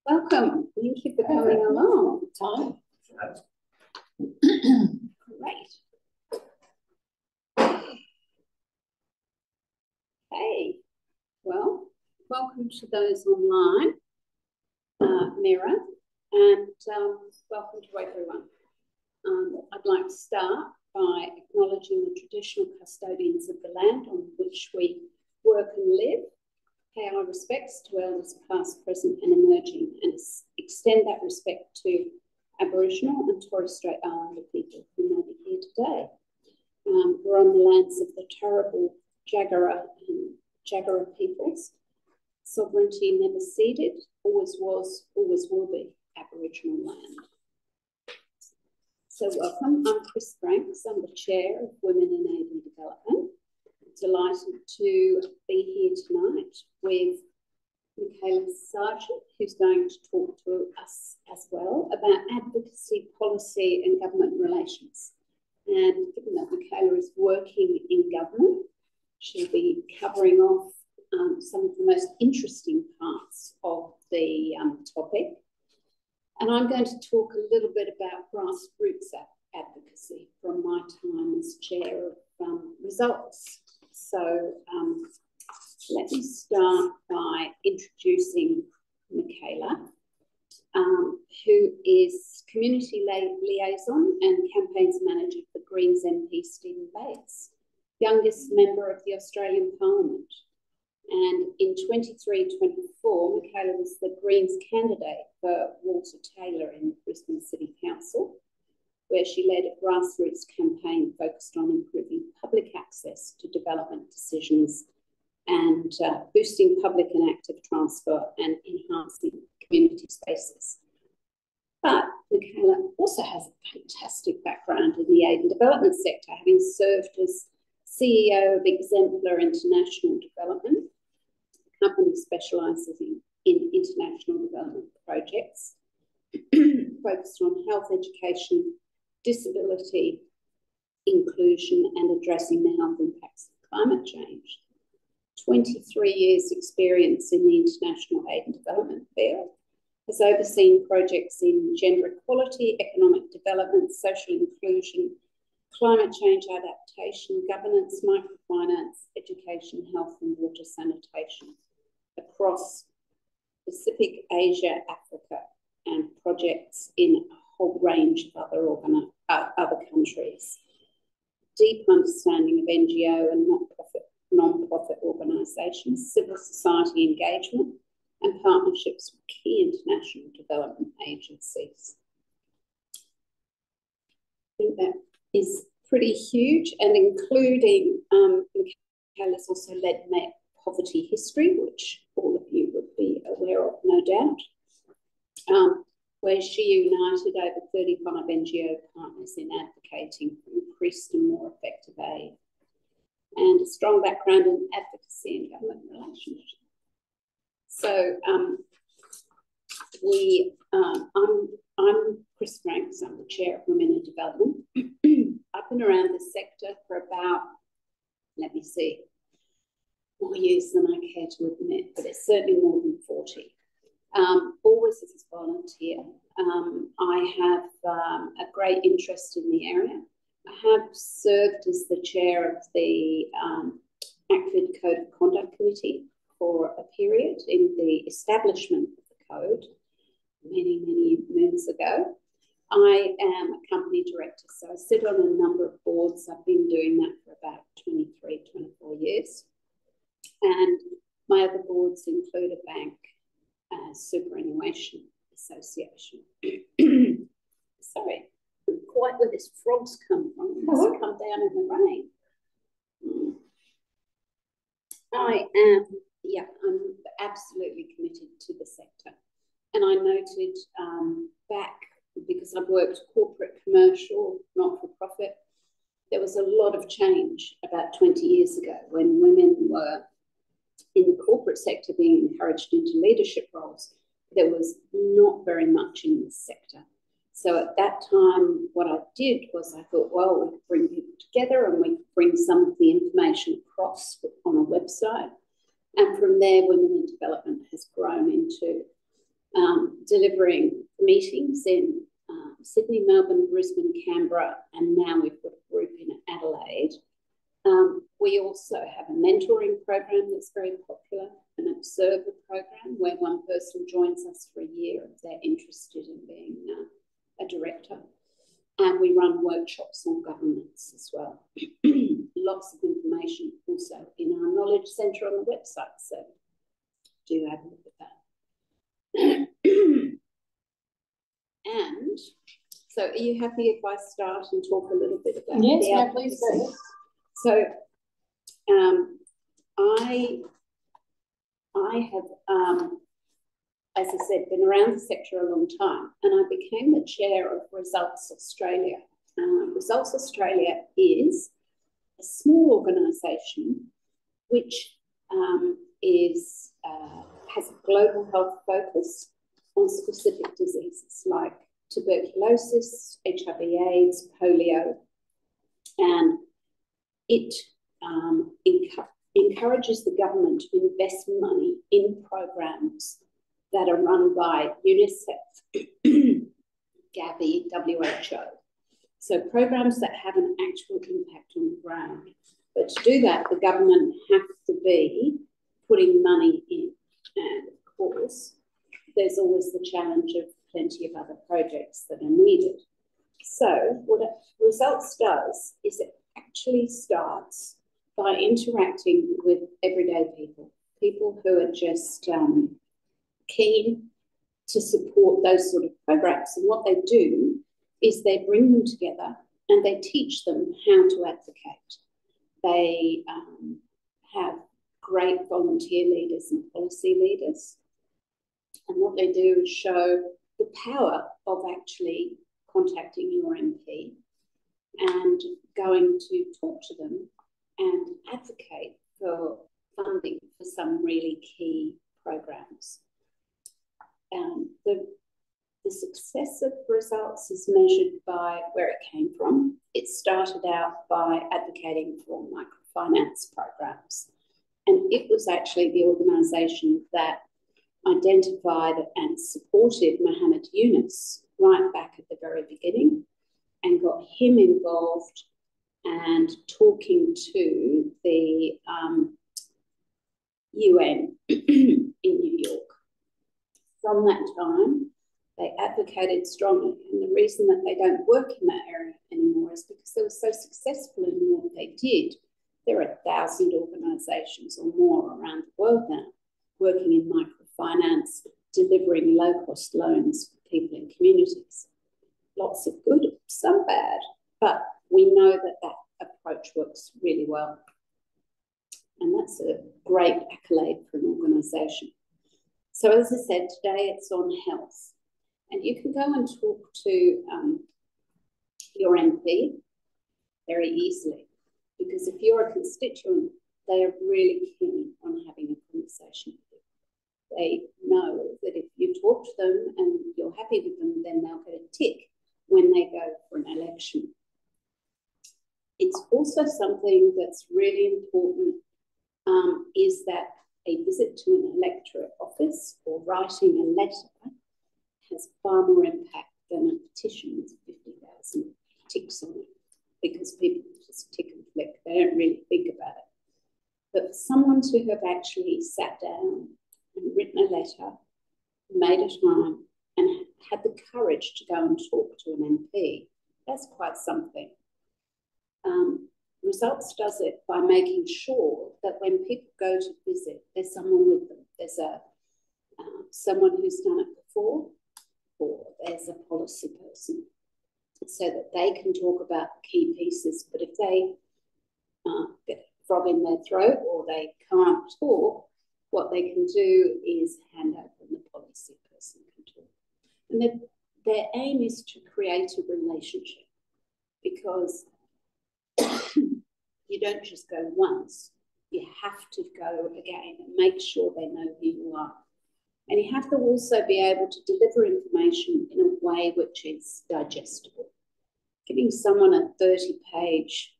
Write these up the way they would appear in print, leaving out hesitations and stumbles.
Welcome. Thank you for coming along. Time. Great. Hey, well, welcome to those online, Mirror, and welcome to everyone. I'd like to start by acknowledging the traditional custodians of the land on which we work and live. Pay our respects to elders past, present and emerging, and extend that respect to Aboriginal and Torres Strait Islander people who may be here today. We're on the lands of the Turrbal, Jagera and Jagera peoples. Sovereignty never ceded, always was, always will be Aboriginal land. So welcome, I'm Chris Franks, I'm the Chair of Women in Aid and Development. Delighted to be here tonight with Michaela Sargent, who's going to talk to us as well about advocacy, policy and government relations. And given that Michaela is working in government, she'll be covering off some of the most interesting parts of the topic. And I'm going to talk a little bit about grassroots advocacy from my time as Chair of Results. So let me start by introducing Michaela, who is Community Liaison and Campaigns Manager for Greens MP Stephen Bates, youngest member of the Australian Parliament. And in 23-24, Michaela was the Greens candidate for Walter Taylor in Brisbane City Council, where she led a grassroots campaign focused on improving public access to development decisions and boosting public and active transport and enhancing community spaces. But Michaela also has a fantastic background in the aid and development sector, having served as CEO of Exemplar International Development, a company specialising in international development projects focused on health, education, disability, inclusion and addressing the health impacts of climate change. 23 years experience in the international aid and development field, has overseen projects in gender equality, economic development, social inclusion, climate change adaptation, governance, microfinance, education, health and water sanitation across Pacific, Asia, Africa, and projects in a whole range of other countries. Deep understanding of NGO and non-profit organisations, civil society engagement, and partnerships with key international development agencies. I think that is pretty huge, and including Michaela's also led Poverty History, which all of you would be aware of, no doubt, where she united over 35 NGO partners in advocating for increased and more effective aid, and a strong background in advocacy and government relations. So I'm Chris Franks, I'm the Chair of Women in Development. I've been around this sector for about, let me see, more years than I care to admit, but it's certainly more than 40. Always as a volunteer. I have a great interest in the area. I have served as the chair of the ACVID Code of Conduct Committee for a period in the establishment of the code many, many moons ago. I am a company director, so I sit on a number of boards. I've been doing that for about 23, 24 years. And my other boards include a bank, superannuation association. Sorry, quite where this frog's come from. It's come down in the rain. I'm absolutely committed to the sector. And I noted back, because I've worked corporate, commercial, not-for-profit, there was a lot of change about 20 years ago when women were in the corporate sector being encouraged into leadership roles. There was not very much in this sector. So at that time, what I did was I thought, well, we could bring people together and we could bring some of the information across on a website. And from there, Women in Development has grown into delivering meetings in Sydney, Melbourne, Brisbane, Canberra, and now we've got a group in Adelaide. We also have a mentoring program that's very popular, an observer program where one person joins us for a year if they're interested in being a director. And we run workshops on governance as well. Lots of information also in our knowledge centre on the website, so do have a look at that. And so are you happy if I start and talk a little bit about yes, the no, please go. So I have, as I said, been around the sector a long time, and I became the chair of Results Australia. Results Australia is a small organisation which has a global health focus on specific diseases like tuberculosis, HIV/AIDS, polio, and it encourages the government to invest money in programs that are run by UNICEF, Gavi, WHO. So programs that have an actual impact on the ground. But to do that, the government has to be putting money in. And of course, there's always the challenge of plenty of other projects that are needed. So what Results does is it actually starts by interacting with everyday people, people who are just keen to support those sort of programs. And what they do is they bring them together and they teach them how to advocate. They have great volunteer leaders and policy leaders. And what they do is show the power of actually contacting your MP and going to talk to them and advocate for funding for some really key programs. The success of Results is measured by where it came from. It started out by advocating for microfinance programs. And it was actually the organisation that identified and supported Mohammed Yunus right back at the very beginning and got him involved and talking to the UN in New York. From that time, they advocated strongly. And the reason that they don't work in that area anymore is because they were so successful in what they did. There are 1,000 organisations or more around the world now working in microfinance, delivering low-cost loans for people in communities. Lots of good, some bad, but we know that that approach works really well. And that's a great accolade for an organisation. So as I said, today it's on health. And you can go and talk to your MP very easily, because if you're a constituent, they are really keen on having a conversation with you. They know that if you talk to them and you're happy with them, then they'll get a tick when they go for an election. It's also something that's really important is that a visit to an electorate office or writing a letter has far more impact than a petition with 50,000 ticks on it, because people just tick and flick. They don't really think about it. But for someone to have actually sat down and written a letter, made a time, and had the courage to go and talk to an MP, that's quite something. Results does it by making sure that when people go to visit, there's someone with them. There's someone who's done it before, or there's a policy person, so that they can talk about key pieces. But if they get a frog in their throat or they can't talk, what they can do is hand over and the policy person can talk. And their aim is to create a relationship, because you don't just go once, you have to go again and make sure they know who you are. And you have to also be able to deliver information in a way which is digestible. Giving someone a 30-page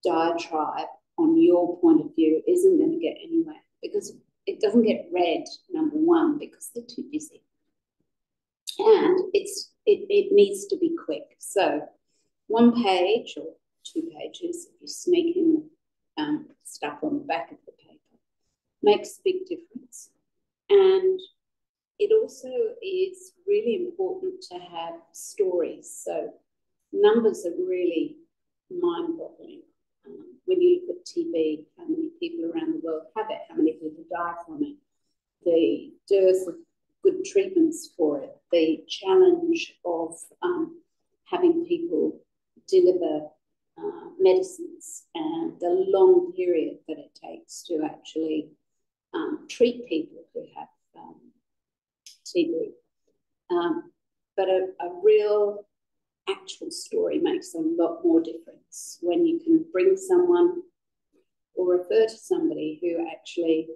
diatribe on your point of view isn't going to get anywhere, because it doesn't get read, number one, because they're too busy. it needs to be quick. So 1 page or 2 pages, if you sneak in stuff on the back of the paper, makes a big difference. And it also is really important to have stories. So numbers are really mind-boggling. When you look at TB, how many people around the world have it, how many people die from it, the dearth of good treatments for it, the challenge of having people deliver medicines, and the long period that it takes to actually treat people who have TB. But a real actual story makes a lot more difference when you can bring someone or refer to somebody who actually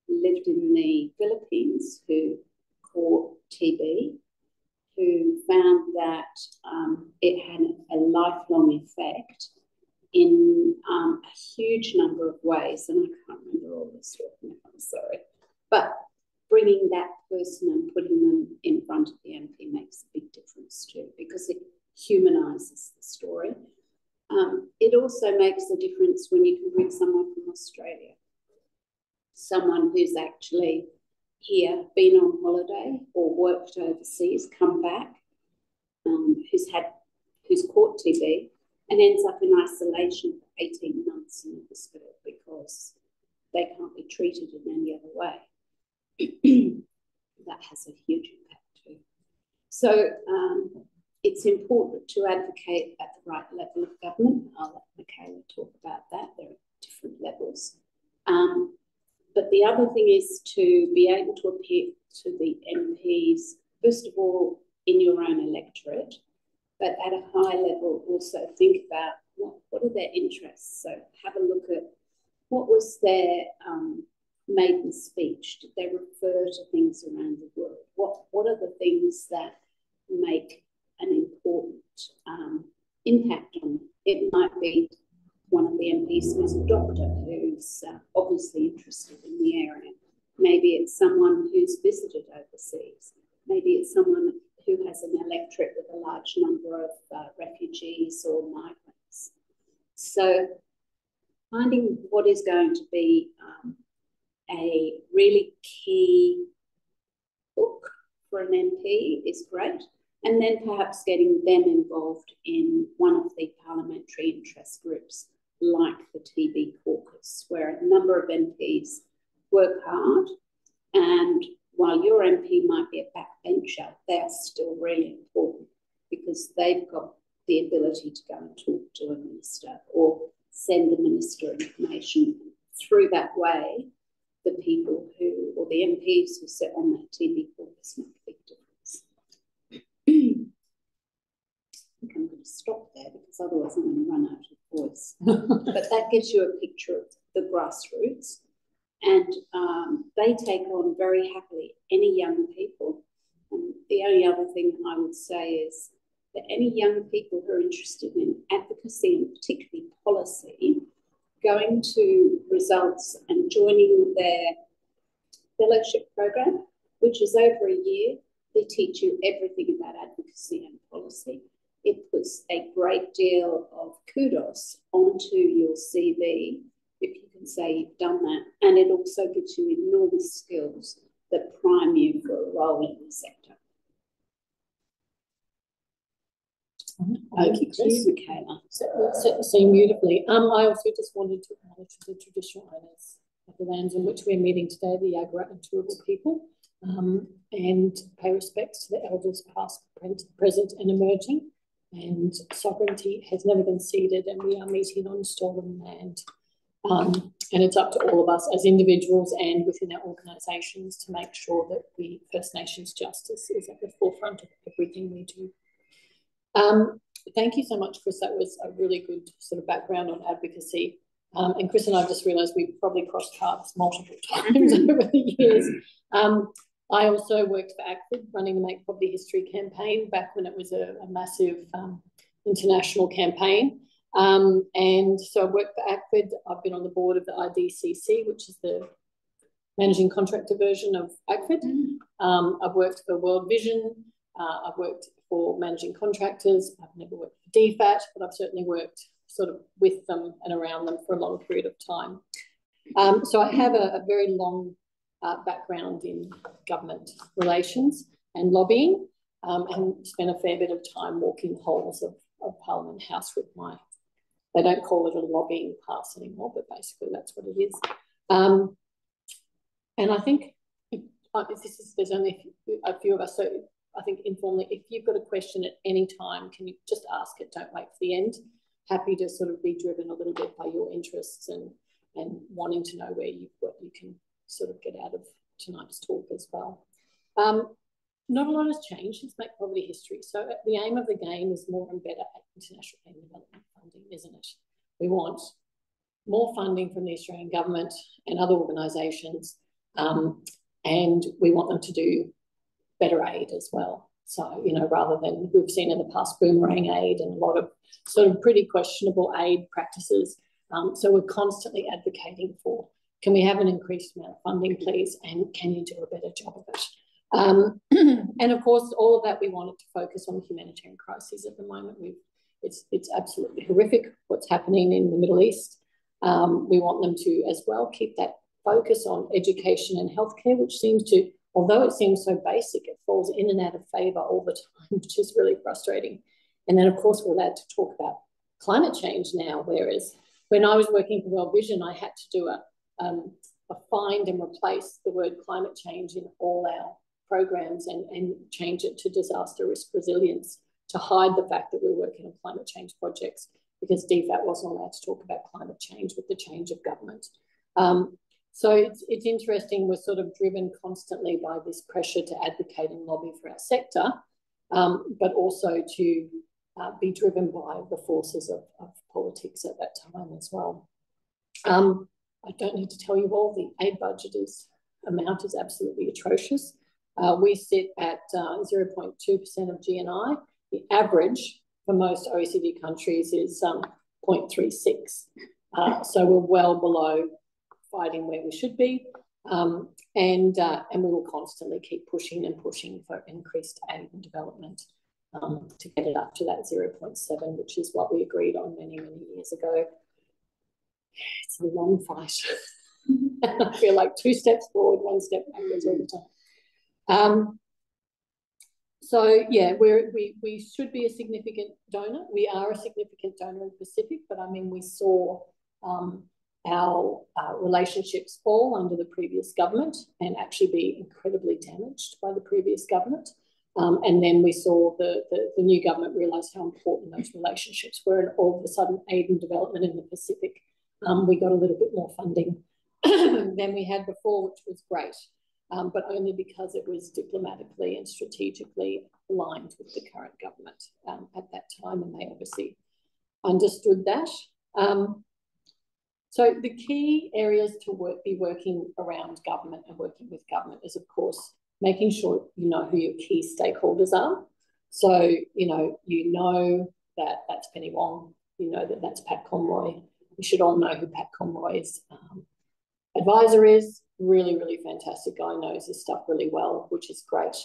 lived in the Philippines, who caught TB, who found that it had a lifelong effect in a huge number of ways. And I can't remember all this stuff now, I'm sorry. But bringing that person and putting them in front of the MP makes a big difference too, because it humanises the story. It also makes a difference when you can bring someone from Australia, someone who's actually here, been on holiday or worked overseas, come back, who's caught TB and ends up in isolation for 18 months in the hospital because they can't be treated in any other way. That has a huge impact too. So it's important to advocate at the right level of government. I'll let Michaela talk about that. There are different levels. But the other thing is to be able to appeal to the MPs, first of all, in your own electorate, but at a high level also think about what are their interests. So have a look at what was their maiden speech. Did they refer to things around the world? What are the things that make an important impact on them? It might be one of the MPs who's a doctor who's obviously interested in the area. Maybe it's someone who's visited overseas. Maybe it's someone who has an electorate with a large number of refugees or migrants. So finding what is going to be a really key book for an MP is great. And then perhaps getting them involved in one of the parliamentary interest groups like the TB caucus, where a number of MPs work hard, and while your MP might be a backbencher, they are still really important because they've got the ability to go and talk to a minister or send the minister information. Through that way, the people who, or the MPs who sit on that TB caucus make a big difference. I think I'm going to stop there because otherwise I'm going to run out of voice. But that gives you a picture of the grassroots. And they take on very happily any young people. And the only other thing I would say is that any young people who are interested in advocacy and particularly policy, going to results and joining their fellowship program, which is over a year, they teach you everything about advocacy and policy. It puts a great deal of kudos onto your CV if you can say you've done that. And it also gives you enormous skills that prime you for a role in the sector. Thank you, Chris. Michaela. So beautifully. I also just wanted to acknowledge the traditional owners of the lands on which we're meeting today, the Yagara and Turrbal people, and pay respects to the elders past, present and emerging. And sovereignty has never been ceded, and we are meeting on stolen land. And it's up to all of us as individuals and within our organisations to make sure that the First Nations justice is at the forefront of everything we do. Thank you so much, Chris. That was a really good sort of background on advocacy. And Chris and I just realised we've probably crossed paths multiple times over the years. I also worked for ACFID, running the Make Poverty History campaign back when it was a massive international campaign. And so I worked for ACFID. I've been on the board of the IDCC, which is the managing contractor version of ACFID. I've worked for World Vision. I've worked for managing contractors. I've never worked for DFAT, but I've certainly worked sort of with them and around them for a long period of time. So I have a very long background in government relations and lobbying, and spent a fair bit of time walking the halls of Parliament House with my, they don't call it a lobbying pass anymore, but basically that's what it is. And I think there's only a few of us, so I think informally, if you've got a question at any time, can you just ask it? Don't wait for the end. Happy to sort of be driven a little bit by your interests and wanting to know what you can sort of get out of tonight's talk as well. Not a lot has changed since Make Poverty history. So the aim of the game is more and better at international aid and development funding, isn't it? We want more funding from the Australian government and other organisations, and we want them to do better aid as well. So, you know, rather than we've seen in the past boomerang aid and a lot of sort of pretty questionable aid practices. So we're constantly advocating for, can we have an increased amount of funding, please? And can you do a better job of it? And of course, all of that, we wanted to focus on the humanitarian crises at the moment. It's absolutely horrific what's happening in the Middle East. We want them to as well keep that focus on education and healthcare, which seems to, although it seems so basic, it falls in and out of favour all the time, which is really frustrating. And then, of course, we're allowed to talk about climate change now, whereas when I was working for World Vision, I had to do a find and replace the word climate change in all our programs and change it to disaster risk resilience to hide the fact that we're working on climate change projects, because DFAT wasn't allowed to talk about climate change with the change of government. So it's interesting, we're sort of driven constantly by this pressure to advocate and lobby for our sector, but also to be driven by the forces of politics at that time as well. I don't need to tell you all, the aid budget amount is absolutely atrocious. We sit at 0.2% of GNI. The average for most OECD countries is 0.36. So we're well below fighting where we should be. And we will constantly keep pushing and pushing for increased aid and development to get it up to that 0.7, which is what we agreed on many, many years ago. It's a long fight. I feel like 2 steps forward, 1 step backwards all the time. So yeah, we should be a significant donor. We are a significant donor in Pacific, but I mean, we saw our relationships fall under the previous government and actually be incredibly damaged by the previous government. And then we saw the new government realise how important those relationships were, and all of a sudden aid and development in the Pacific, we got a little bit more funding than we had before, which was great, but only because it was diplomatically and strategically aligned with the current government at that time, and they obviously understood that. So the key areas to be working around government and working with government is, of course, making sure you know who your key stakeholders are. So, you know that that's Penny Wong, you know that that's Pat Conroy. We should all know who Pat Conroy's advisor is. Really, really fantastic guy, knows his stuff really well, which is great.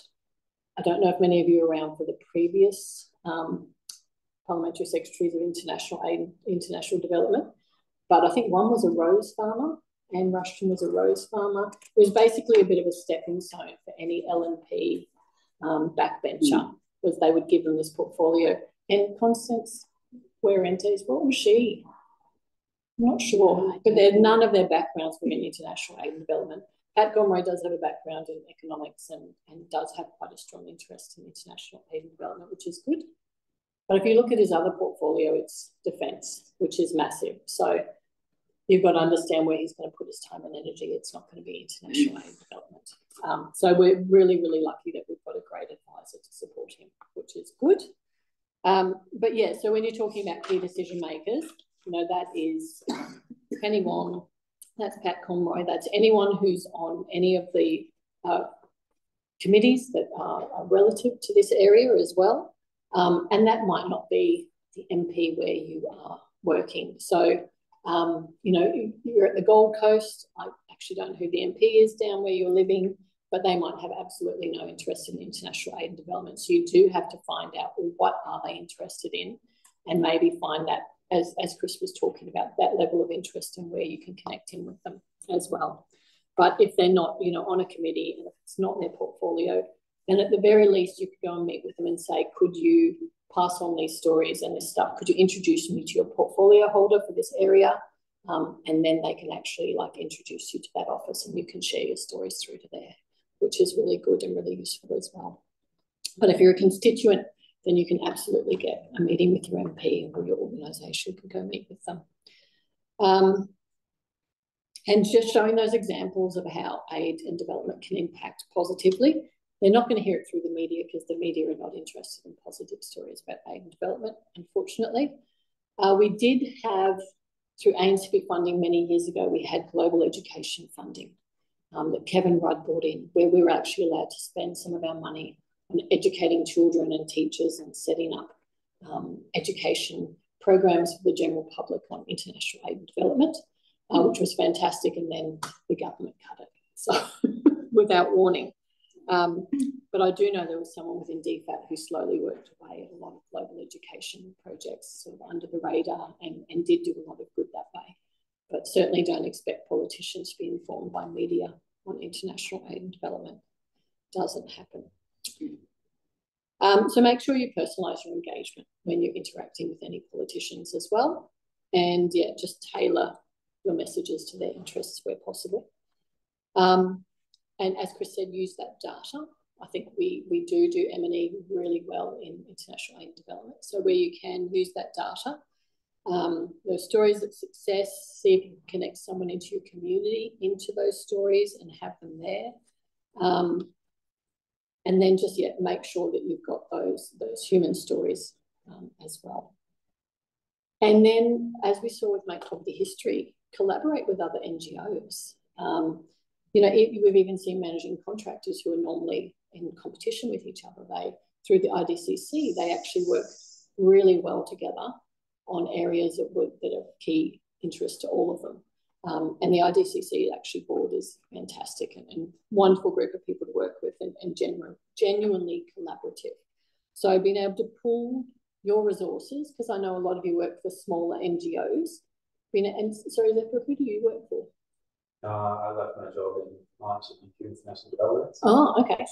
I don't know if many of you were around for the previous parliamentary secretaries of international aid and international development, but I think one was a rose farmer, Anne Rushton was a rose farmer. It was basically a bit of a stepping stone for any LNP backbencher, was they would give them this portfolio. And Constance Werentes, what was she? I'm not sure, but none of their backgrounds were in international aid and development. Pat Conroy does have a background in economics and does have quite a strong interest in international aid and development, which is good. But if you look at his other portfolio, it's defence, which is massive. So you've got to understand where he's going to put his time and energy. It's not going to be international aid and development. So we're really, really lucky that we've got a great advisor to support him, which is good. But yeah, so when you're talking about key decision makers, you know, that is Penny Wong, that's Pat Conroy, that's anyone who's on any of the committees that are relative to this area as well. And that might not be the MP where you are working. So, you know, you're at the Gold Coast. I actually don't know who the MP is down where you're living. but they might have absolutely no interest in international aid and development. So you do have to find out, well, what are they interested in, and maybe find that, as Chris was talking about, that level of interest and where you can connect in with them as well. But if they're not, you know, on a committee, and if it's not in their portfolio, then at the very least you could go and meet with them and say, could you pass on these stories and this stuff? Could you introduce me to your portfolio holder for this area? And then they can actually like introduce you to that office, and you can share your stories through to there, which is really good and really useful as well. But if you're a constituent, then you can absolutely get a meeting with your MP or your organisation. You can go meet with them. And just showing those examples of how aid and development can impact positively. They're not going to hear it through the media because the media are not interested in positive stories about aid and development, unfortunately. We did have, through ANCP funding many years ago, we had global education funding that Kevin Rudd brought in, where we were actually allowed to spend some of our money on educating children and teachers and setting up education programs for the general public on international aid and development, which was fantastic. And then the government cut it, so without warning. But I do know there was someone within DFAT who slowly worked away at a lot of global education projects sort of under the radar, and did do a lot of good that way. But certainly don't expect politicians to be informed by media on international aid and development. Doesn't happen. So make sure you personalise your engagement when you're interacting with any politicians as well. And yeah, just tailor your messages to their interests where possible. And as Chris said, use that data. I think we do M&E really well in international aid and development. So where you can use that data, those stories of success, see if you can connect someone into your community into those stories and have them there. And then just, yeah, make sure that you've got those human stories as well. And then, as we saw with Make Poverty History, collaborate with other NGOs. You know, we've even seen managing contractors who are normally in competition with each other. They, through the IDCC, they actually work really well together on areas that are of key interest to all of them. And the IDCC actually board is fantastic and wonderful group of people to work with, and genuinely collaborative. So being able to pool your resources, because I know a lot of you work for smaller NGOs. And sorry, Zephyr, who do you work for? I left my job in March at UQ International Development. Oh, okay.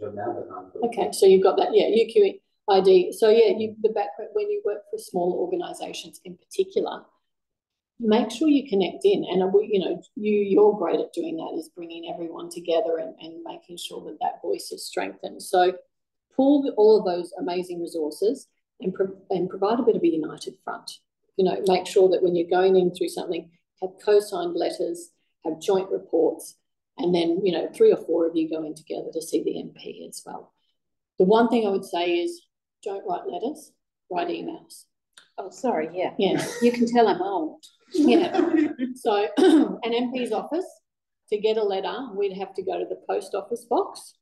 Job now, but okay, so you've got that, yeah, UQID. So yeah, the background when you work for smaller organisations in particular, make sure you connect in, and you know you're great at doing that, is bringing everyone together and making sure that that voice is strengthened. So pull all of those amazing resources and provide a bit of a united front. You know, make sure that when you're going in through something, have co-signed letters, have joint reports, and then, you know, 3 or 4 of you going together to see the MP as well. The one thing I would say is don't write letters, write emails. Oh, sorry, yeah. Yeah. You can tell I'm old. Yeah. So an MP's office, to get a letter, we'd have to go to the post office box.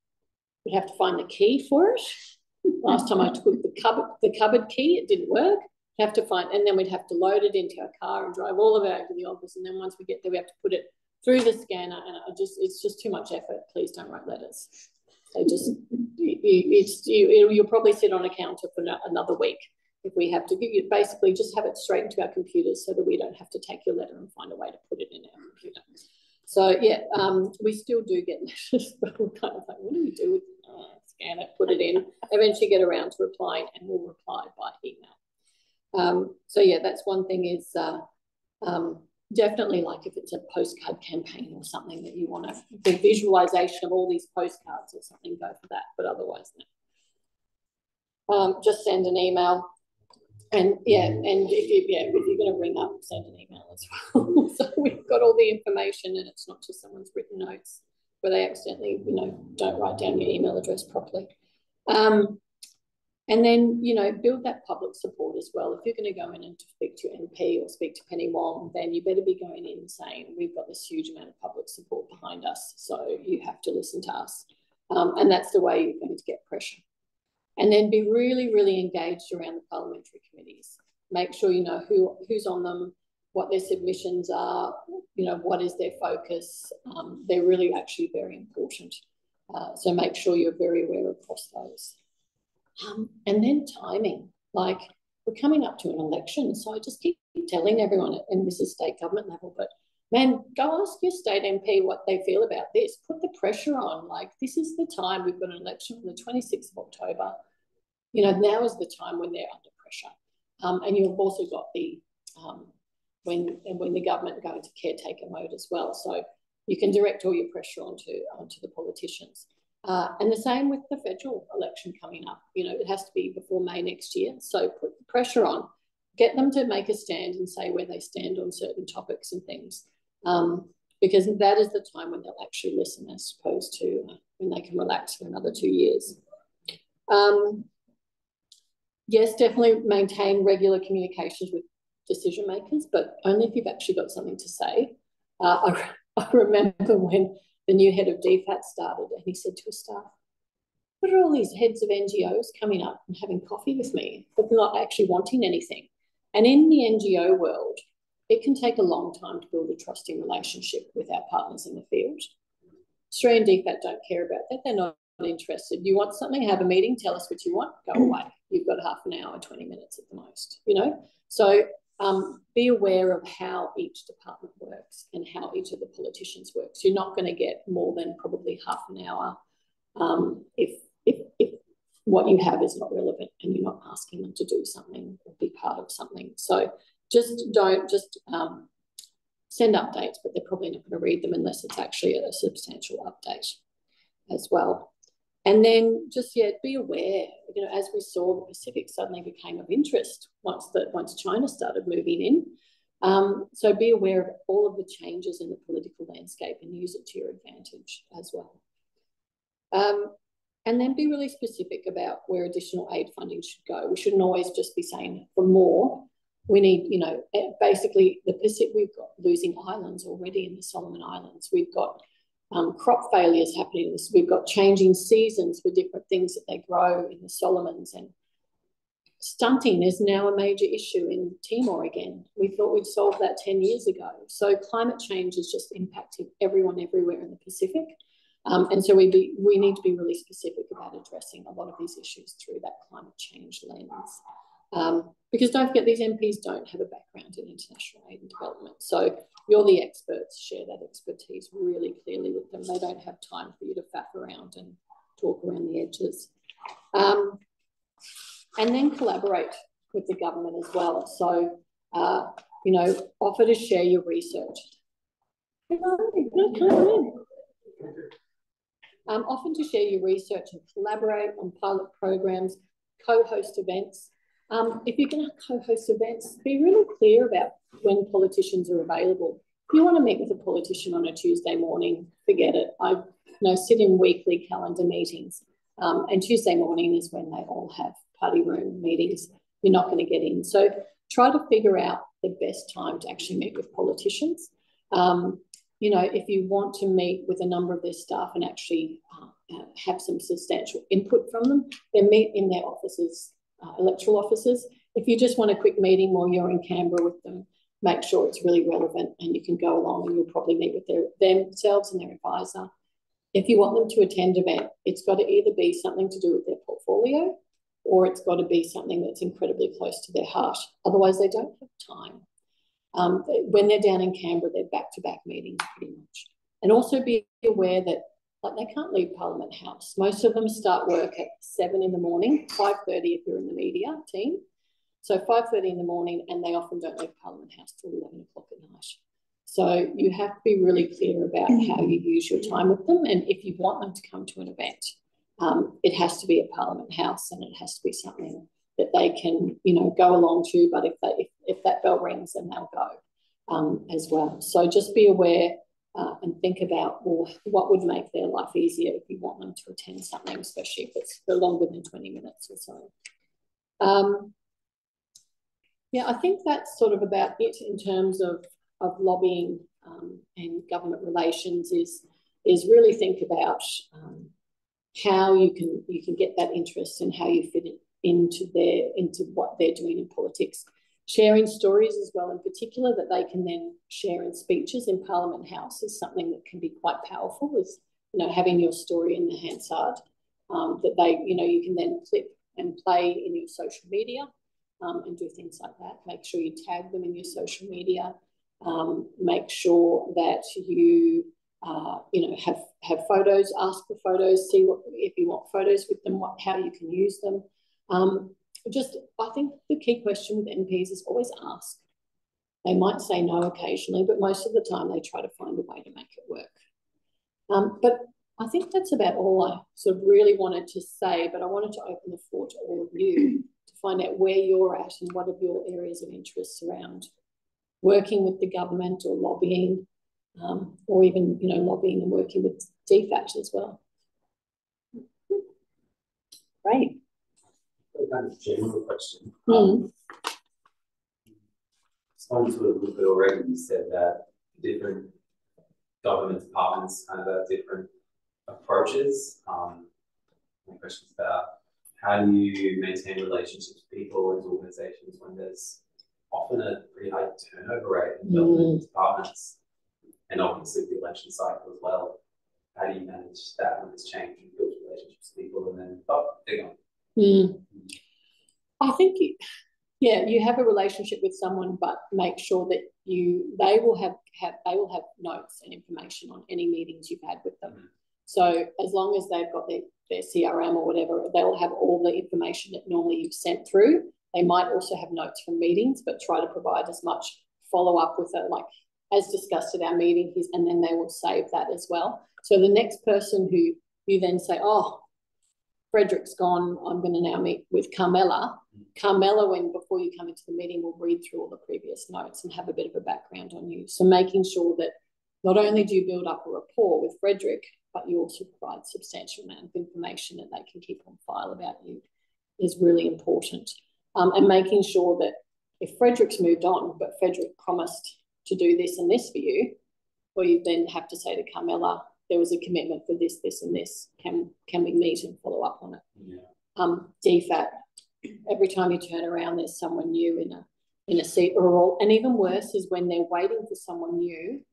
We'd have to find the key for it. Last time I took the cupboard key, it didn't work. Have to find, and then we'd have to load it into our car and drive all the way out to the office. And then once we get there, we have to put it through the scanner, and it's just too much effort. Please don't write letters. They just, you'll probably sit on a counter for another week if we have to. You basically just have it straight into our computers so that we don't have to take your letter and find a way to put it in our computer. So yeah, we still do get letters, but we're kind of like, what do we do with scan it, put it in, eventually get around to replying, and we'll reply by email. So yeah, that's one thing is definitely, like if it's a postcard campaign or something that you want to, the visualization of all these postcards or something, go for that, but otherwise no. Just send an email, and yeah, and if you're going to ring up, send an email as well. So we've got all the information, and it's not just someone's written notes where they accidentally, you know, don't write down your email address properly. And then, you know, build that public support as well. If you're going to go in and speak to your MP or speak to Penny Wong, then you better be going in saying, we've got this huge amount of public support behind us, so you have to listen to us. And that's the way you're going to get pressure. And then be really, really engaged around the parliamentary committees. Make sure you know who's on them, what their submissions are, what is their focus. They're really actually very important. So make sure you're very aware across those. And then timing, like we're coming up to an election. So I just keep telling everyone, and this is state government level, but man, go ask your state MP what they feel about this. Put the pressure on. Like, this is the time. We've got an election on the 26th of October. Now is the time when they're under pressure. And you've also got the when the government go into caretaker mode as well. So you can direct all your pressure onto the politicians. And the same with the federal election coming up. It has to be before May next year. So put the pressure on. Get them to make a stand and say where they stand on certain topics and things. Because that is the time when they'll actually listen, as opposed to when they can relax for another 2 years. Yes, definitely maintain regular communications with decision makers, but only if you've actually got something to say. I remember when the new head of DFAT started, and he said to his staff, "What are all these heads of NGOs coming up and having coffee with me, but they're not actually wanting anything?" And in the NGO world, it can take a long time to build a trusting relationship with our partners in the field. Australian DFAT don't care about that. They're not interested. You want something, have a meeting, tell us what you want, go away. You've got half an hour, 20 minutes at the most, So be aware of how each department works and how each of the politicians works. You're not going to get more than probably half an hour if what you have is not relevant and you're not asking them to do something or be part of something. So don't send updates, but they're probably not going to read them unless it's actually a substantial update as well. And then just, be aware, as we saw, the Pacific suddenly became of interest once China started moving in. So be aware of all of the changes in the political landscape and use it to your advantage as well. And then be really specific about where additional aid funding should go. We shouldn't always just be saying for more. We need, basically the Pacific, we've got losing islands already in the Solomon Islands. We've got crop failures happening. We've got changing seasons for different things that they grow in the Solomons. And stunting is now a major issue in Timor again. We thought we'd solved that 10 years ago. So climate change is just impacting everyone everywhere in the Pacific. And so we need to be really specific about addressing a lot of these issues through that climate change lens. Because don't forget, these MPs don't have a background in international aid and development. So you're the experts, share that expertise really clearly with them. They don't have time for you to faff around and talk around the edges. And then collaborate with the government as well. So, offer to share your research. Often to share your research and collaborate on pilot programs, co-host events. If you're going to co-host events, be really clear about when politicians are available. If you want to meet with a politician on a Tuesday morning, forget it. I sit in weekly calendar meetings, and Tuesday morning is when they all have party room meetings. You're not going to get in. So try to figure out the best time to actually meet with politicians. If you want to meet with a number of their staff and actually have some substantial input from them, then meet in their offices, electoral offices. If you just want a quick meeting while you're in Canberra with them, make sure it's really relevant and you can go along and you'll probably meet with themselves and their advisor. If you want them to attend an event, it's got to either be something to do with their portfolio or it's got to be something that's incredibly close to their heart. Otherwise, they don't have time. When they're down in Canberra, they're back-to-back meetings pretty much. And also be aware that they can't leave Parliament House. Most of them start work at 7 in the morning, 5:30 if you're in the media team. So 5:30 in the morning, and they often don't leave Parliament House till 11 o'clock at night. So you have to be really clear about how you use your time with them. And if you want them to come to an event, it has to be at Parliament House and it has to be something that they can, go along to. But if that bell rings, then they'll go as well. So just be aware and think about, what would make their life easier if you want them to attend something, especially if it's for longer than 20 minutes or so. I think that's sort of about it in terms of lobbying and government relations is really think about how you can get that interest and how you fit it into what they're doing in politics. Sharing stories as well, in particular, that they can then share in speeches in Parliament House is something that can be quite powerful, is, you know, having your story in the Hansard, that they, you know, you can then clip and play in your social media, and do things like that. Make sure you tag them in your social media. Make sure that you, you know, have photos, ask for photos, see what, if you want photos with them, how you can use them. I think the key question with MPs is always ask. They might say no occasionally, but most of the time they try to find a way to make it work. But I think that's about all I sort of really wanted to say, but I wanted to open the floor to all of you to find out where you're at and what are your areas of interest around working with the government or lobbying, or even, you know, lobbying and working with DFAT as well. Great. Kind of general question. Someone sort of looked at already, you said that different government departments kind of have different approaches. My question is about how do you maintain relationships with people and organisations when there's often a pretty high turnover rate in government departments, and obviously the election cycle as well. How do you manage that when there's change and build relationships with people and then they're gone? I think you have a relationship with someone, but make sure that they will have notes and information on any meetings you've had with them. So as long as they've got their CRM or whatever, they'll have all the information that normally you've sent through. They might also have notes from meetings, but try to provide as much follow-up with it, like as discussed at our meeting, and then they will save that as well. So the next person who you then say, oh, Frederick's gone, I'm going to now meet with Carmela. Carmela, before you come into the meeting, will read through all the previous notes and have a bit of a background on you. So making sure that not only do you build up a rapport with Frederick, but you also provide a substantial amount of information that they can keep on file about you is really important. And making sure that if Frederick's moved on, but Frederick promised to do this and this for you, or you then have to say to Carmela, there was a commitment for this, this, and this. Can we meet and follow up on it? DFAT, every time you turn around, there's someone new in a seat or a role. And even worse is when they're waiting for someone new,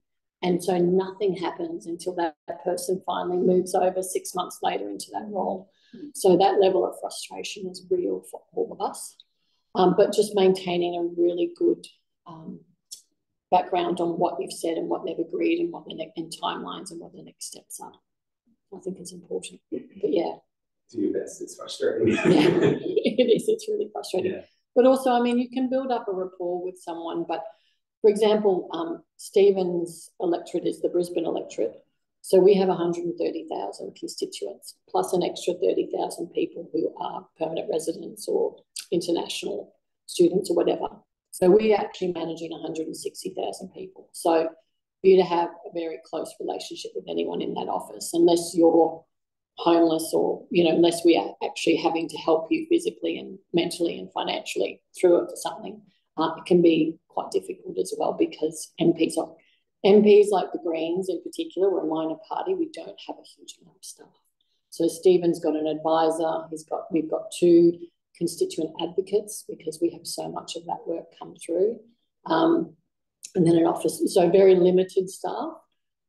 and so nothing happens until that person finally moves over 6 months later into that role. So that level of frustration is real for all of us. But just maintaining a really good background on what you've said and what they've agreed and what and timelines and what the next steps are, I think is important. But yeah, do your best. It's frustrating. Yeah, it is. It's really frustrating. Yeah. But also, I mean, you can build up a rapport with someone. But for example, Stephen's electorate is the Brisbane electorate. So we have 130,000 constituents, plus an extra 30,000 people who are permanent residents or international students or whatever. So we're actually managing 160,000 people. So for you to have a very close relationship with anyone in that office, unless you're homeless or, you know, unless we are actually having to help you physically and mentally and financially through it for something, it can be quite difficult as well, because MPs like the Greens in particular, we're a minor party, we don't have a huge amount of staff. So Stephen's got an advisor, we've got 2 constituent advocates because we have so much of that work come through, and then an office, so very limited staff.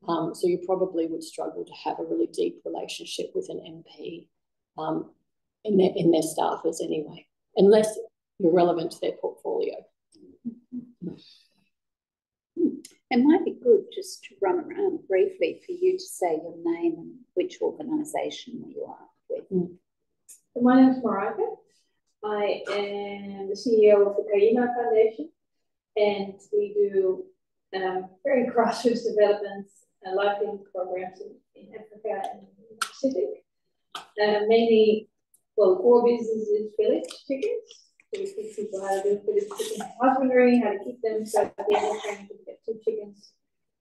So you probably would struggle to have a really deep relationship with an MP in their staffers anyway, unless you're relevant to their portfolio. It might be good just to run around briefly for you to say your name and which organisation you are with. So my name is Monica. I am the CEO of the Kaina Foundation, and we do very grassroots development and lifelink programs in Africa and in the Pacific. Mainly, well, core business is village chickens. So we teach people how to do village chicken husbandry, how to keep them. So at the end of training, we get 2 chickens,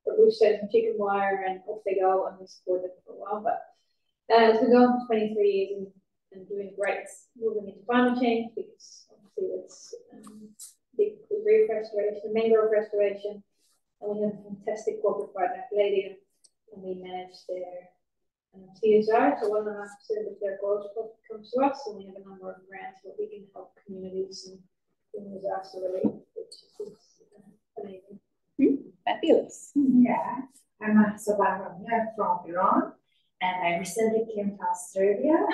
or roosters and chicken wire, and off they go, and we support them for a while. But it's been going for 23 years and doing great, moving into climate change, because obviously it's big reef restoration, mangrove restoration. And we have a fantastic corporate partner, Palladium, and we manage their CSR, so 1.5% of their gross profit comes to us, and we have a number of grants where we can help communities and disaster relief Fabulous. Yeah, I'm Soban from Iran, and I recently came to Australia,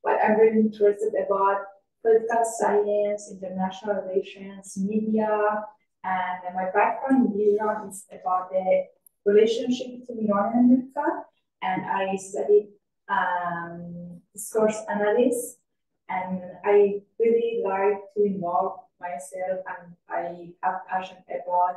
but I'm really interested about political science, international relations, media, and my background in Iran is about the relationship between Iran and America, and I studied discourse analysis, and I really like to involve myself, and I have passion about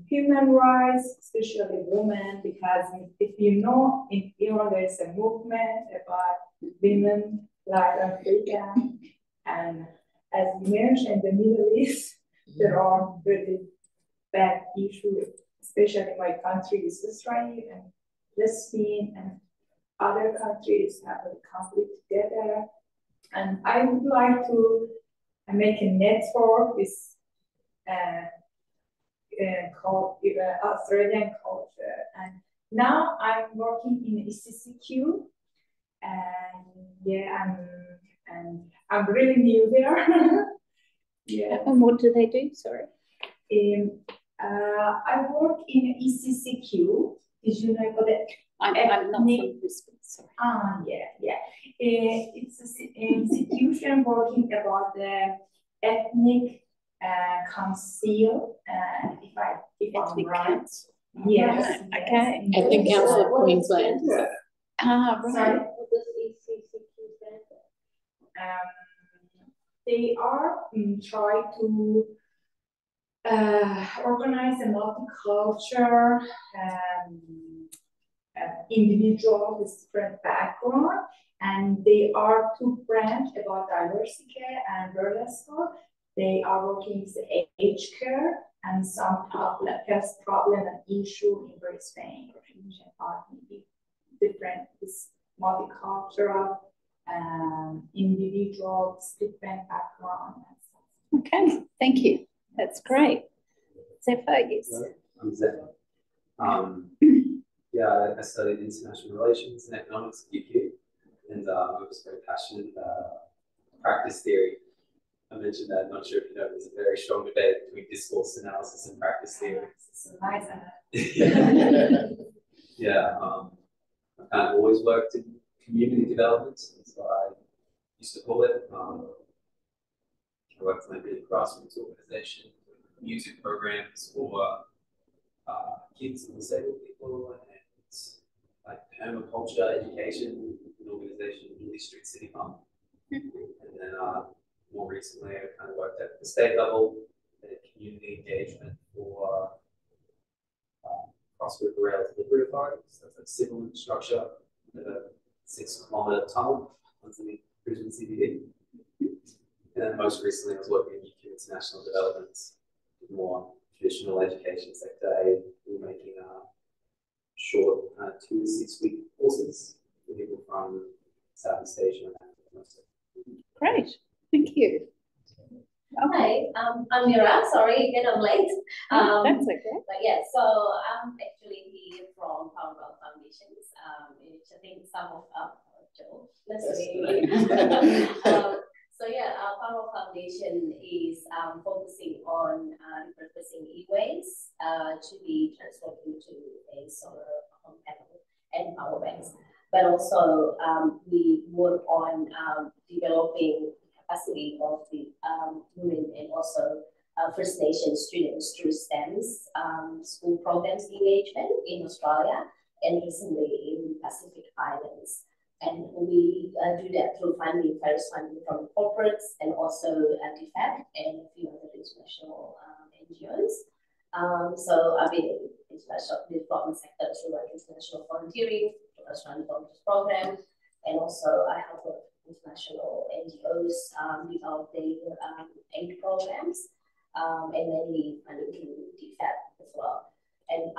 human rights, especially women, because if you know, in Iran there is a movement about women life and freedom, and as you mentioned, in the Middle East, there are really bad issues, especially in my country, is Israel and Palestine, and other countries have a conflict together. And I would like to make a network with called Australian culture. And now I'm working in ECCQ, and yeah, I'm really new there. Yeah. And what do they do? Sorry. I work in ECCQ. Did you know about it? I'm not from Brisbane, sorry. Yeah. It's an institution working about the ethnic council. If Ethnic I'm right. Council. Yes. Right, okay. Ethnic Council of Queensland. Ah, right. Sorry. What does ECCQ stand for? They are try to organize a multicultural individual with different background, and they are two branch about diversity and burlesque. They are working with age care and some health problem and issue in Brisbane. Maybe different with multicultural individuals, different background. Okay, thank you. That's great. Zephyr, yes. I'm Zephyr. Yeah, I studied international relations and economics at UQ, and I was very passionate about practice theory. I mentioned that, I'm not sure if you know, there's a very strong debate between discourse analysis and practice theory. Yeah, I kind of always worked in community development, that's what I used to call it. I worked in a grassroots organization, music programs for kids and disabled people, and like permaculture education, an organization in District City Farm. And then more recently, I kind of worked at the state level, community engagement for cross-river rail delivery authorities. So that's like civil infrastructure, a 6-kilometre tunnel underneath Brisbane CBD. And then most recently, I was working in UQ International Development, more traditional education sector aid. We were making short 2 to 6 week courses for people from Southeast Asia and Africa. Great, thank you. Hi, I'm Mira. Sorry, again, I'm late. That's okay. But yeah, so I'm actually here from Powerwell Foundations, which I think some of Joe, so yeah, our Powerwell Foundation is focusing on repurposing e-waste to be transformed into a solar home panel and power banks. But also we work on developing capacity of the women and also First Nation students through STEM's school programs engagement in Australia and recently in Pacific Islands. And we do that through funding, first funding from corporates and also DFAT and a few other international NGOs. So I've been in international development sector through like international volunteering, Australian volunteers program, and also I help with international NGOs develop their aid programs, and mainly funding in DFAT as well. And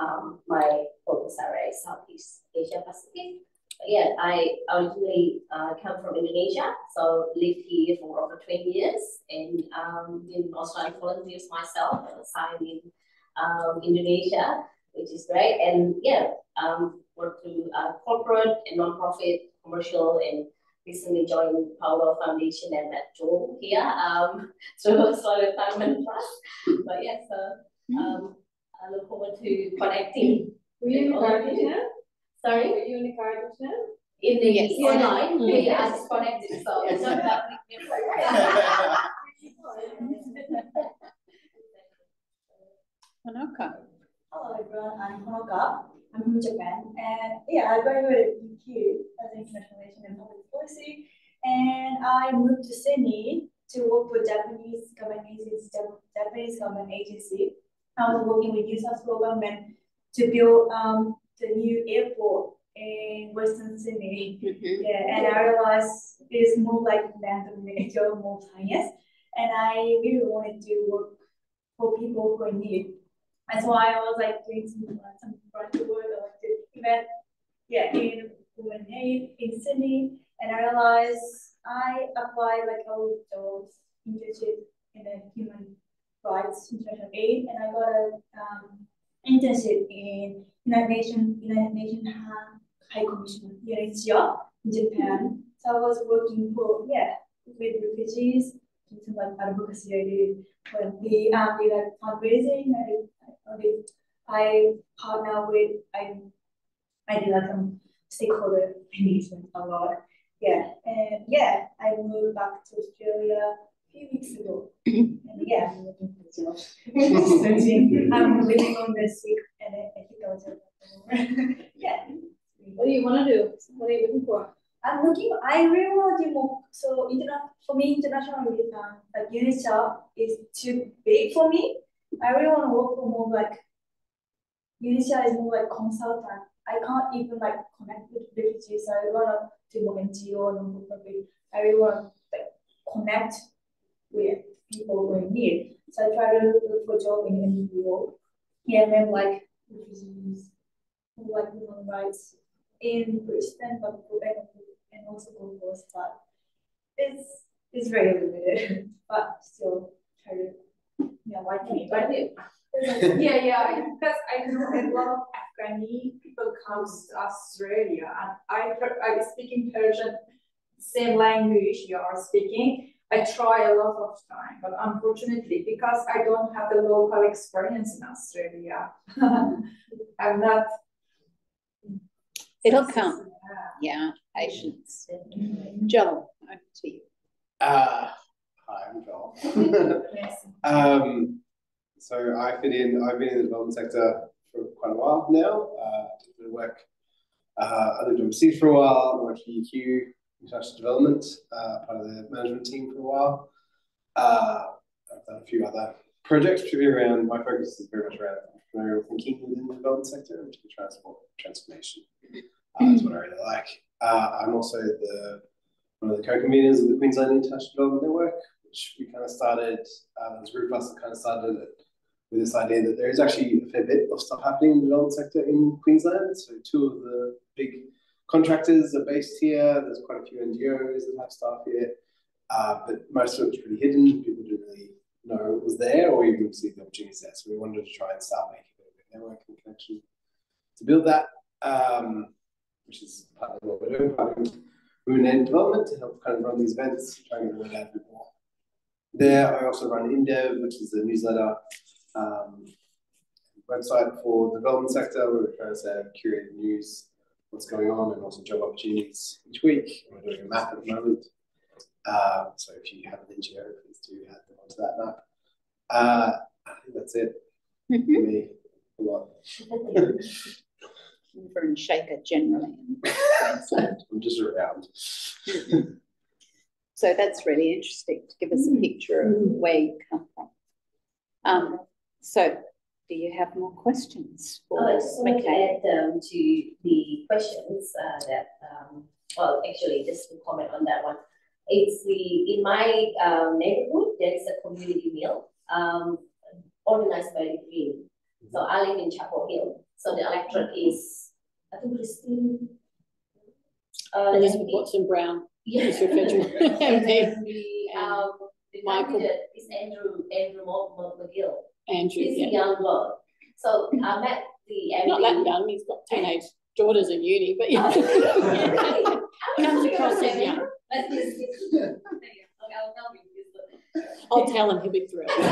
my focus area is Southeast Asia Pacific. Yeah, I originally come from Indonesia, so lived here for over 20 years, and been Australian volunteers myself, assigned in Indonesia, which is great. And yeah, work through corporate and non-profit, commercial, and recently joined Power Foundation and met Joel here. So Solar Diamond Plus. But yes, I look forward to connecting. Were you in the Cardiff now? Sorry? Were you in the Cardiff now? In the Yes. online, Yes. we are disconnected, so it's not happening. Honoka. Hello everyone, I'm Honoka. I'm from Japan, and yeah, I graduated in Q as International Relations and Public Policy, and I moved to Sydney to work for Japanese government agency. I was working with New South Wales government to build the new airport in Western Sydney. Yeah, and I realized it's more like land dominator, more science, and I really wanted to work for people who are in need. That's why I was like doing some volunteer work, like the event, yeah, in WiAD in Sydney, and I realized I applied like all jobs, internship in the human rights international aid, and I got a internship in United Nations High Commission UNHCR in Japan. So I was working for with refugees, doing some like advocacy I did. When we did like fundraising, I partner with I did like some stakeholder engagement a lot. Yeah, and yeah, I moved back to Australia a few weeks ago. And yeah, I'm looking for jobs. I'm living on the sick and ethical job. Yeah. What do you want to do? What are you looking for? I really want to do more. So for me, international like unit job is too big for me. I really want to work for more like UNHCR is more like consultant. I can't even like connect with refugees. So I want to do more NGO, non-profit. I really want to like connect with people who are in need. So I try to look for a job in NGO. Yeah, and then like refugees, like human rights in Brisbane, but and also Gold Coast. But it's very limited. But still try to like me. But Yeah, because I know a lot of Afghani people comes to Australia, and I speak in Persian, same language you are speaking. I try a lot of time, but unfortunately, because I don't have the local experience in Australia, I'm not. It'll come. Yeah, patience. Joel, over to you. Hi, I'm Joel. So I've been in the development sector for quite a while now. Did a bit of work. I lived overseas for a while, worked for UQ, International Development, part of the management team for a while. I've done a few other projects, particularly around, my focus is very much around entrepreneurial thinking within the development sector, and particularly transport transformation. That's what I really like. I'm also one of the co-conveners of the Queensland International Development Network, which we kind of started, there was a group of us that kind of started it with this idea that there is actually a fair bit of stuff happening in the development sector in Queensland. So 2 of the big contractors are based here. There's quite a few NGOs that have staff here, but most of it's pretty hidden. People didn't really know it was there or even see the opportunities there. So we wanted to try and start making a bit of a networking connection to build that, which is partly what we're doing, partly with Women in Development to help kind of run these events, trying to get the word out a bit more. There, I also run InDev, which is a newsletter website for the development sector, where we're trying to curate news, what's going on, and also job opportunities each week. And we're doing a map at the moment. So if you have an NGO, please do add them onto that map. I think that's it for me. A lot. Mover and shaker generally. I'm just around. So that's really interesting to give us a picture of where you come from. So do you have more questions for I just want to add to the questions well, actually, just to comment on that one. It's in my neighborhood, there is a community meal organized by the Green. So I live in Chapel Hill. So the electorate is, I think, Christine. Elizabeth Watson Brown. Yes. Your federal MP. The candidate is Andrew McGill. Andrew, He's a young bloke. So I met the MP. Not that young, he's got teenage daughters in uni, but yeah. Comes across as young. I'll tell him, he'll be thrilled. But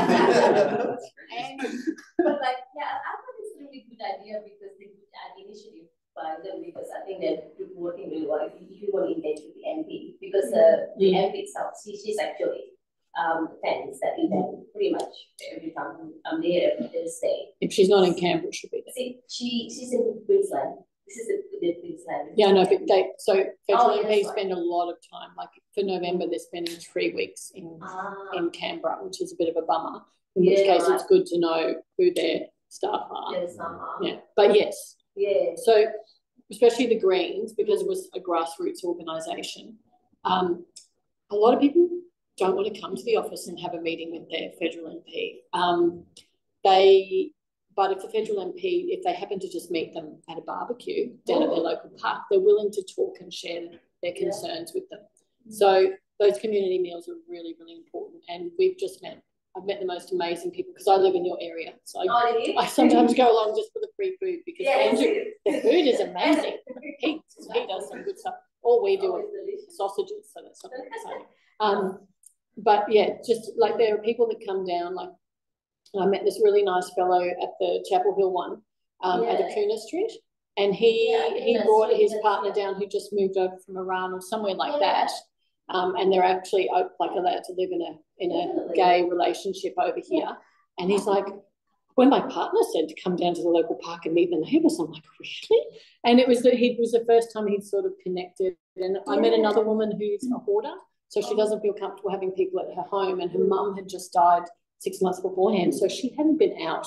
like, yeah, I thought it's a really good idea because they could add initiative by them, because I think they're working really well if you want to engage with the MP, because the MP itself, she's actually fans that event pretty much every time I'm there every Thursday. If she's not in Canberra, she'll be there. See, she's in Queensland. This is the Queensland. Yeah, no, but federal MPs spend a lot of time. Like for November, they're spending 3 weeks in Canberra, which is a bit of a bummer. In which case, it's good to know who their staff are. Yes, yeah, but yes. Yeah. So especially the Greens, because it was a grassroots organisation, a lot of people don't want to come to the office and have a meeting with their federal MP. But if the federal MP, if they happen to just meet them at a barbecue down at their local park, they're willing to talk and share their concerns with them. So those community meals are really, really important. And I've met the most amazing people, because I live in your area. So I sometimes go along just for the free food, because Andrew, the food is amazing. He does some good stuff. All we do is sausages, so that's not very exciting. But yeah, just like there are people that come down, like I met this really nice fellow at the Chapel Hill one at Acuna Street, and he brought his partner down who just moved over from Iran or somewhere like that, and they're actually like allowed to live in a gay relationship over here. And he's like, when my partner said to come down to the local park and meet the neighbours, I'm like, really? And it was the first time he'd sort of connected. And I met another woman who's a hoarder, so she doesn't feel comfortable having people at her home, and her mum had just died 6 months beforehand, so she hadn't been out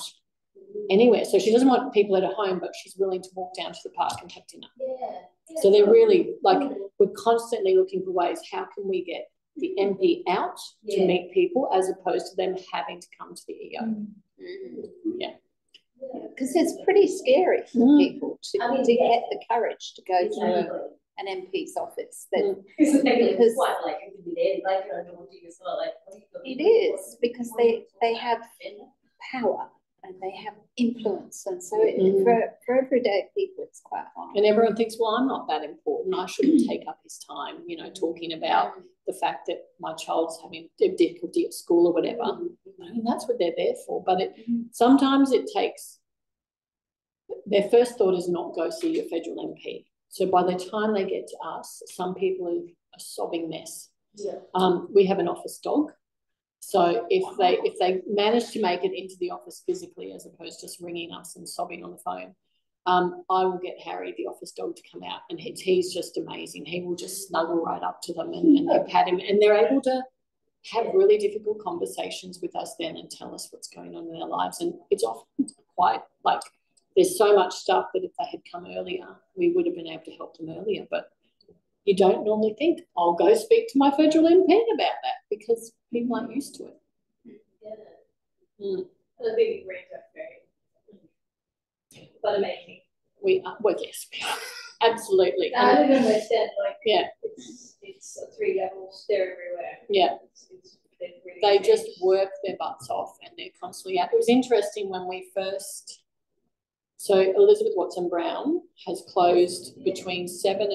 anywhere. So she doesn't want people at her home, but she's willing to walk down to the park and have dinner. So they're really, like, we're constantly looking for ways, how can we get the MP out to meet people, as opposed to them having to come to the EO. Because it's pretty scary for people to get the courage to go to an MP's office. Because it is, because they have power and they have influence, and so for everyday people it's quite hard. And everyone thinks, well, I'm not that important, I shouldn't take up his time, you know, talking about the fact that my child's having difficulty at school or whatever. I mean, that's what they're there for. But sometimes it takes, their first thought is not go see your federal MP. So by the time they get to us, some people are a sobbing mess. We have an office dog. So if they manage to make it into the office physically, as opposed to just ringing us and sobbing on the phone, I will get Harry, the office dog, to come out, and he's just amazing. He will just snuggle right up to them and they pat him, and they're able to have really difficult conversations with us then and tell us what's going on in their lives. And it's often quite like, there's so much stuff that if they had come earlier, we would have been able to help them earlier. But you don't normally think, I'll go speak to my federal MP about that, because people aren't used to it. I think Greens are very, but amazing. We are, well, yes, we are. Absolutely. I don't understand, like, it's 3 levels, they're everywhere. They just work their butts off, and they're constantly out. It was interesting when we first, so Elizabeth Watson Brown has closed between 7,000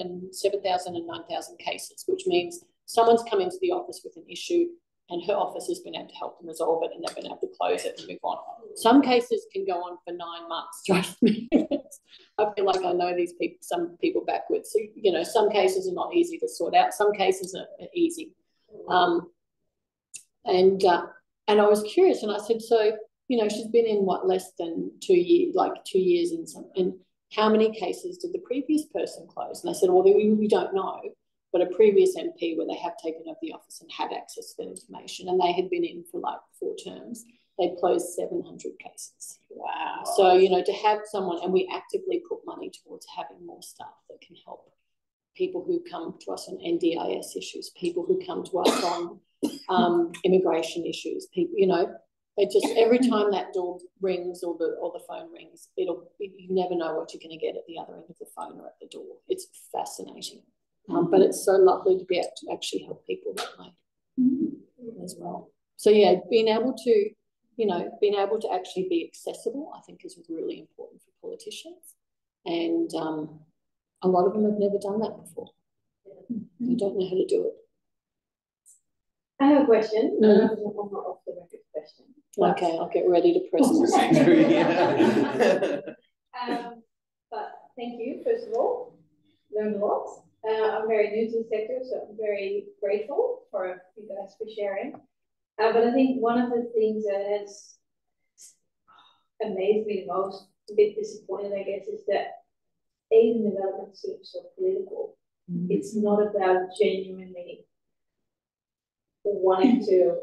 and 9,000 cases, which means someone's come into the office with an issue and her office has been able to help them resolve it, and they've been able to close it and move on. Some cases can go on for 9 months, trust me. I feel like I know these people, some people backwards. So, you know, some cases are not easy to sort out. Some cases are easy. And I was curious, and I said, so, you know, she's been in what, less than 2 years, like 2 years in some, and how many cases did the previous person close? And I said, well, we don't know, but a previous MP where they have taken over the office and had access to the information, and they had been in for like 4 terms, they closed 700 cases. Wow. So, you know, to have someone, and we actively put money towards having more staff that can help people who come to us on NDIS issues, people who come to us on immigration issues, people, you know, it just, every time that door rings or the phone rings, you never know what you're going to get at the other end of the phone or at the door. It's fascinating. But it's so lovely to be able to actually help people that way as well. So yeah, being able to actually be accessible, I think, is really important for politicians. And a lot of them have never done that before. They don't know how to do it. I have a question. Off the record question. Okay, I'll get ready to press. But thank you, first of all. Learned a lot. I'm very new to the sector, so I'm very grateful for you guys for sharing. But I think one of the things that has amazed me the most, a bit disappointed, I guess, is that aid and development seems so political. It's not about genuinely wanting to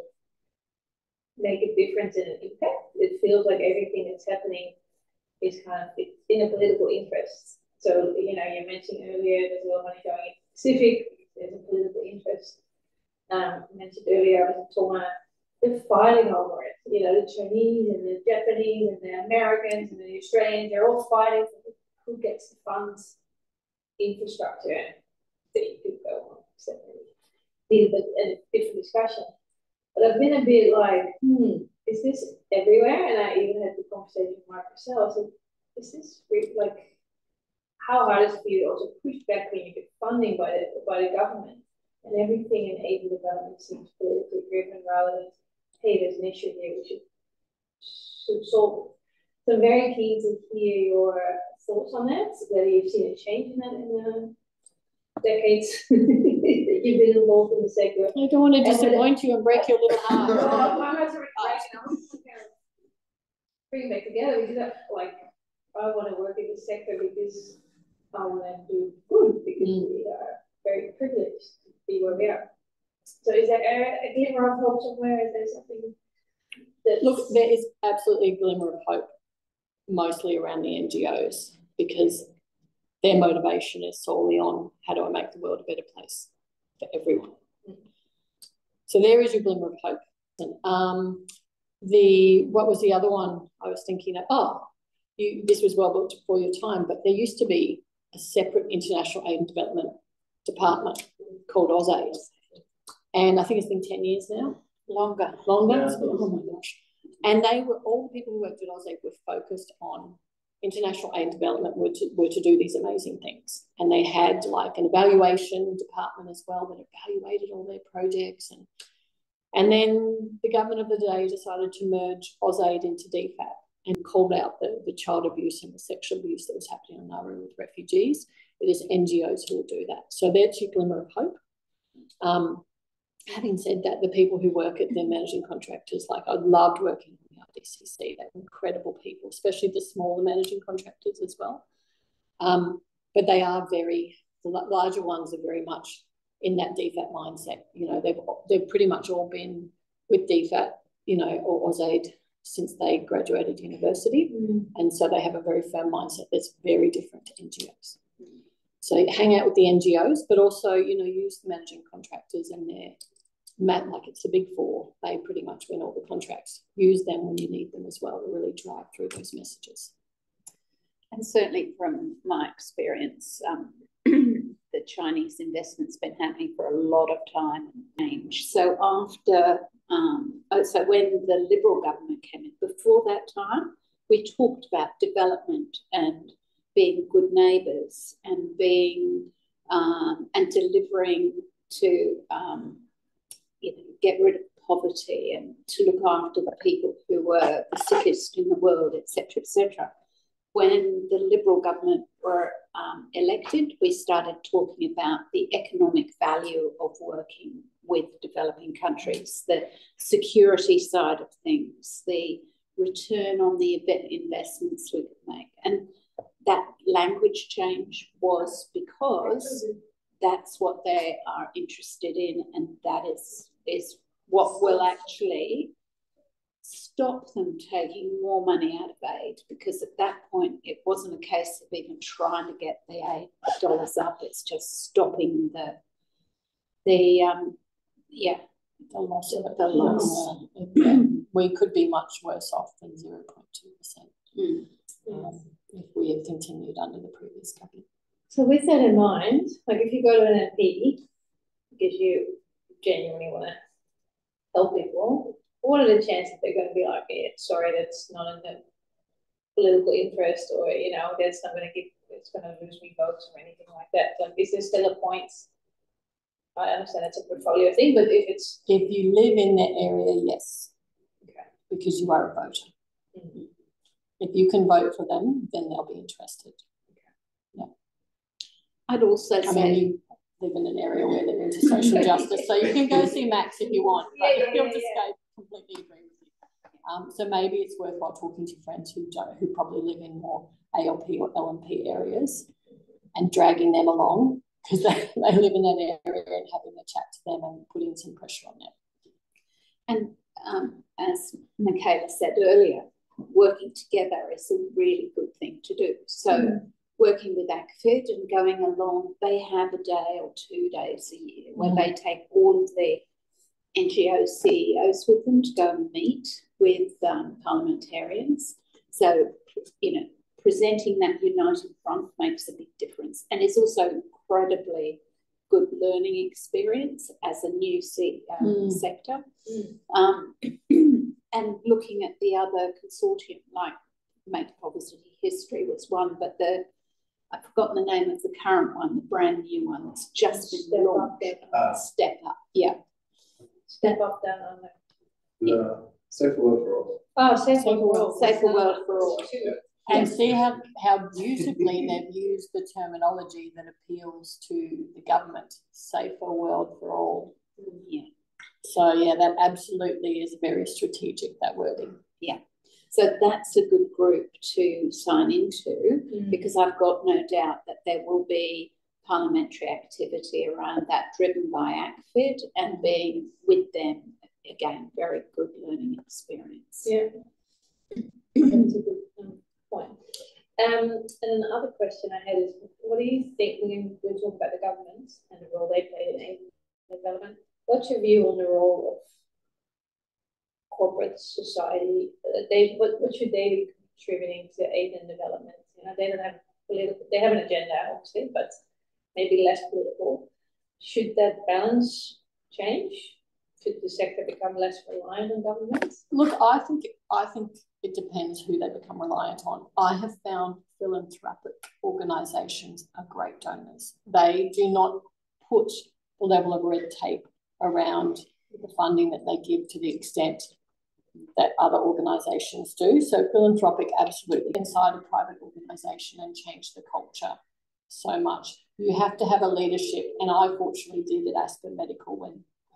make a difference and an impact. It feels like everything that's happening is kind of in a political interest. So, you know, you mentioned earlier there's a lot of money going into the Pacific, there's a political interest. You mentioned earlier, I was talking about they're fighting over it. You know, the Chinese and the Japanese and the Americans and the Australians, they're all fighting for who gets the funds, infrastructure that you could go on separately. These are a different discussion. But I've been a bit like, is this everywhere? And I even had the conversation with Mark Purcell. I said, is this like, how hard is it for you to also push back when you get funding by the government? And everything in aid and development seems politically driven rather than, hey, there's an issue here, we should solve it. So I'm very keen to hear your thoughts on that, whether you've seen a change in that in the decades that you've been involved in the sector. I don't want to disappoint you and break your little heart. No, I'm not breaking it. I'm just bring it back together. We do that, like, I want to work in the sector because I want to do good, because we are very privileged to be where we are. So is there a glimmer of hope somewhere? Is there something that... Look, there is absolutely a glimmer of hope, mostly around the NGOs, because their motivation is solely on how do I make the world a better place for everyone. So there is your glimmer of hope. And, what was the other one I was thinking of? This was well booked before your time, but there used to be a separate international aid and development department called AusAid. And I think it's been 10 years now. Longer. Yeah. Oh my gosh. And they were, all the people who worked at AusAid were focused on international aid and development, were to do these amazing things. And they had like an evaluation department as well that evaluated all their projects. And then the government of the day decided to merge AusAid into DFAT and called out the child abuse and the sexual abuse that was happening on Nauru with refugees. It is NGOs who will do that. So that's your glimmer of hope. Having said that, the people who work at the managing contractors, like I loved working on the IDCC, they're incredible people, especially the smaller managing contractors as well. But they are the larger ones are very much in that DFAT mindset. You know, they've pretty much all been with DFAT, you know, or AusAid since they graduated university. And so they have a very firm mindset that's very different to NGOs. So hang out with the NGOs, but also, you know, use the managing contractors and their like it's the big four. They pretty much win all the contracts. Use them when you need them as well to really drive through those messages. And certainly from my experience, the Chinese investment's been happening for a lot of time and change. So after, so when the Liberal government came in, before that time, we talked about development and being good neighbours and being and delivering to you know, get rid of poverty and to look after the people who were the sickest in the world, etc., etc. When the Liberal government were elected, we started talking about the economic value of working with developing countries, the security side of things, the return on the investments we could make. And that language change was because that's what they are interested in, and that is what will actually stop them taking more money out of aid, because at that point it wasn't a case of even trying to get the aid dollars up, it's just stopping the loss of it. The loss. We could be much worse off than 0.2% if we had continued under the previous government. So with that in mind, like if you go to an MP because you genuinely want to help people, what are the chances they're going to be like, yeah, sorry, that's not in the political interest, or, you know, that's not going to give, it's going to lose me votes or anything like that? Like, is there still a point I understand it's a portfolio thing, but if you live in that area, yes. Okay. Because you are a voter. Mm-hmm. If you can vote for them, then they'll be interested. Okay. Yeah. I'd also say you live in an area where they're into social justice, so you can go see Max if you want, but he'll just go completely agree with you. So maybe it's worthwhile talking to friends who probably live in more ALP or LNP areas and dragging them along because they live in that area and having a chat to them and putting some pressure on them. And as Michaela said earlier, working together is a really good thing to do. So working with ACFID and going along, they have a day or 2 days a year where they take all of the NGO CEOs with them to go and meet with parliamentarians. So, presenting that united front makes a big difference, and it's also incredibly good learning experience as a new sector. And looking at the other consortium, like Make Poverty History was one, but I've forgotten the name of the current one, the brand new one that's just been launched. Step Up, yeah. Step Up down on there. Yeah. Safer World for All. Oh, Safer World. Safer World for All. And see how beautifully they've used the terminology that appeals to the government. Safer world for all. Yeah. So yeah, that absolutely is very strategic, that wording. Yeah. So that's a good group to sign into because I've got no doubt that there will be parliamentary activity around that driven by ACFID and being with them, again, very good learning experience. Yeah. That's a good point. And another question I had is, what do you think, when we're talking about the government and the role they play in aid development, what's your view on the role of corporate society? What should they be contributing to aid and development? They don't have they have an agenda, obviously, but maybe less political. Should that balance change? Should the sector become less reliant on government? Look, I think it depends who they become reliant on. I have found philanthropic organisations are great donors. They do not put the level of red tape around the funding that they give to the extent that other organisations do. So philanthropic, absolutely, inside a private organisation and change the culture so much. You have to have a leadership, and I fortunately did at Aspen Medical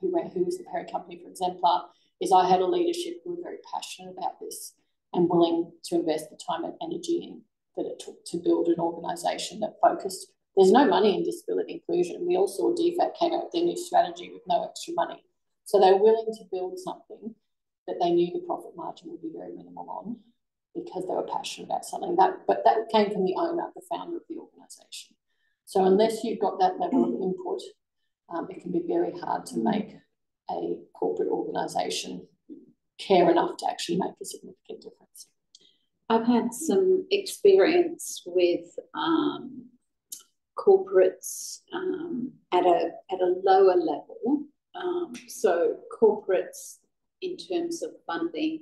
who was the parent company for Exemplar, is I had a leadership who were very passionate about this and willing to invest the time and energy in that it took to build an organisation that focused. There's no money in disability inclusion. We all saw DFAT came out with their new strategy with no extra money. So they were willing to build something that they knew the profit margin would be very minimal on because they were passionate about something. But that came from the owner, the founder of the organisation. So unless you've got that level of input, it can be very hard to make a corporate organisation care enough to actually make a significant difference. I've had some experience with corporates at a lower level. So corporates, in terms of funding,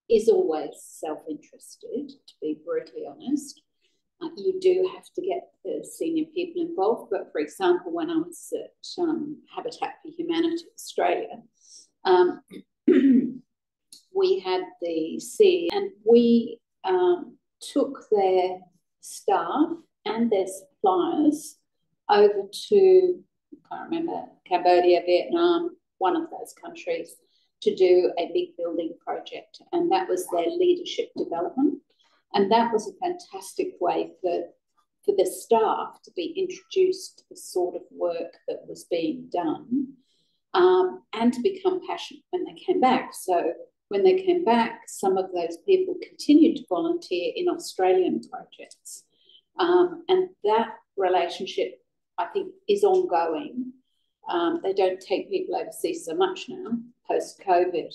is always self-interested, to be brutally honest. You do have to get the senior people involved. But for example, when I was at Habitat for Humanity Australia, we had the CEO, and we took their staff and their suppliers over to, I can't remember, Cambodia, Vietnam, one of those countries, to do a big building project. And that was their leadership development. And that was a fantastic way for the staff to be introduced to the sort of work that was being done, and to become passionate when they came back. So when they came back, some of those people continued to volunteer in Australian projects. And that relationship, I think, is ongoing. They don't take people overseas so much now, post-COVID,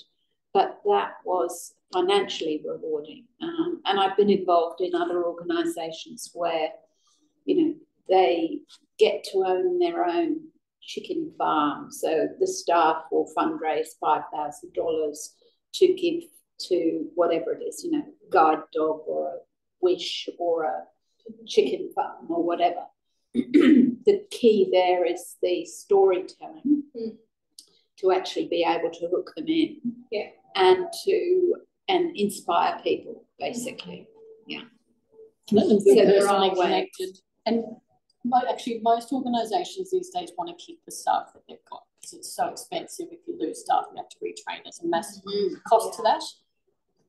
but that was financially rewarding. And I've been involved in other organisations where, they get to own their own chicken farm. So the staff will fundraise $5,000 to give to whatever it is, guide dog or a wish or a chicken farm or whatever. the key there is the storytelling to actually be able to hook them in, and inspire people, basically. And So there personally are ways. connected. And actually, most organisations these days want to keep the staff that they've got because it's so expensive. If you lose staff, you have to retrain. There's a massive cost to that.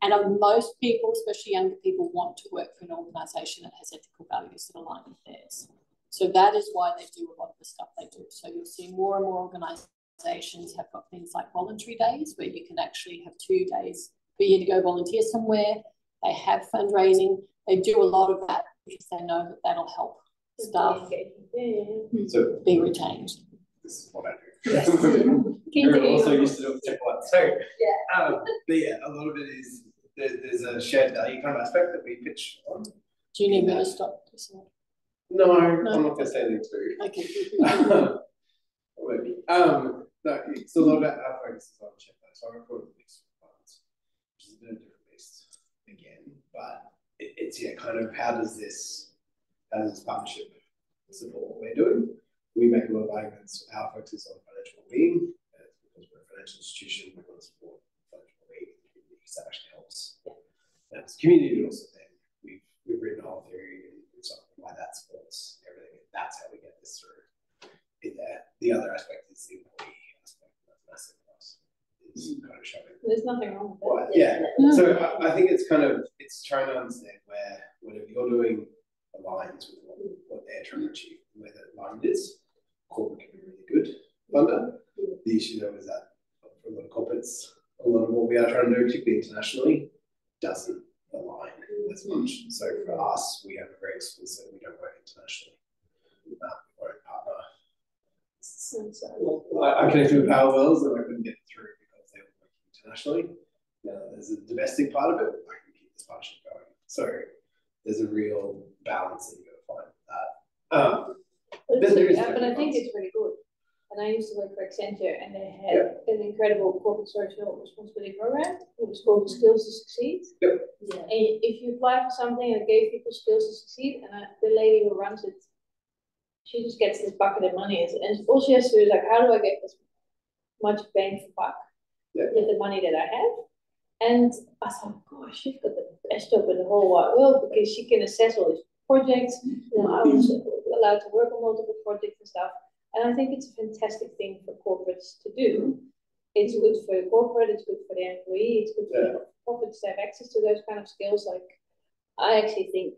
And most people, especially younger people, want to work for an organisation that has ethical values that align with theirs. So that is why they do a lot of the stuff they do. So you'll see more and more organisations have got things like voluntary days where you can actually have 2 days per year to go volunteer somewhere. They have fundraising. They do a lot of that because they know that that'll help staff be retained. This is what I do. You're also used to doing step one. So, but yeah, a lot of it is there's a shared value kind of aspect that we pitch on. Do you need me to stop this one? No, I'm not going to say anything too. Okay. Maybe. No, it's a lot about our focus is on shared value. So I report the mixed funds, which is a bit of a different beast again, but it's kind of how does this partnership support what we're doing? We make a lot of arguments. Our focus is on financial well-being, because we're a financial institution. We want to support financial well-being because that actually helps. As a community, but also then we've written a whole theory and stuff why that supports everything. And that's how we get this through. In there, the other aspect is the employee aspect. That's massive for us. It's kind of showing. There's nothing wrong with that. Well, yeah. So I think it's trying to understand where whatever you're doing aligns with what they're trying to achieve, where the alignment is. Corporate can be really good funder. The issue though is that for a lot of corporates, a lot of what we are trying to do, particularly internationally, doesn't align as much. So for us, we have a very explicit, we don't work internationally. We won't partner. I connected with Power Wells and I couldn't get it through because they were working internationally. Now there's a domestic part of it, I can keep this partnership going. So there's a real balance that you've got to find with that. But I think it's really good. And I used to work for Accenture and they had an incredible corporate social responsibility program. It was called Skills to Succeed. And if you apply for something and it gave people skills to succeed, and the lady who runs it, she just gets this bucket of money. And all she has to do is like, how do I get this much bang for buck with the money that I have? And I thought, gosh, she's got the best job in the whole wide world because she can assess all these projects. I was allowed to work on multiple projects and stuff. And I think it's a fantastic thing for corporates to do. It's good for the corporate, it's good for the employee, it's good for the corporates to have access to those kind of skills. Like, I actually think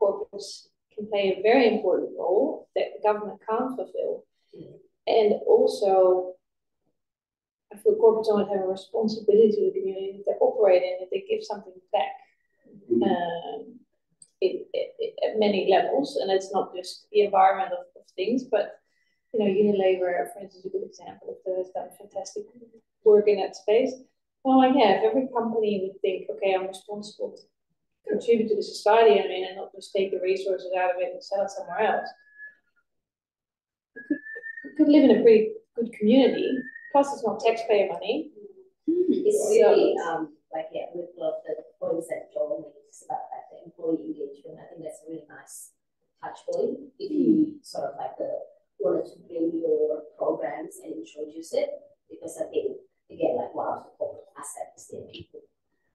corporates can play a very important role that the government can't fulfill. And also, I feel corporates always have a responsibility to the community that they operate in, that they give something back. At many levels, and it's not just the environment of things, but Unilever, for instance, is a good example of that. Has done fantastic work in that space. Well, if every company would think, okay, I'm responsible to contribute to the society, and not just take the resources out of it and sell it somewhere else, we could live in a pretty good community. Plus, it's not taxpayer money. It's really with a lot of the points that Joel makes about the employee engagement. I think that's a really nice touch point. If you sort of wanted to bring your programs and introduce it, because I think again, one of the corporate assets is people,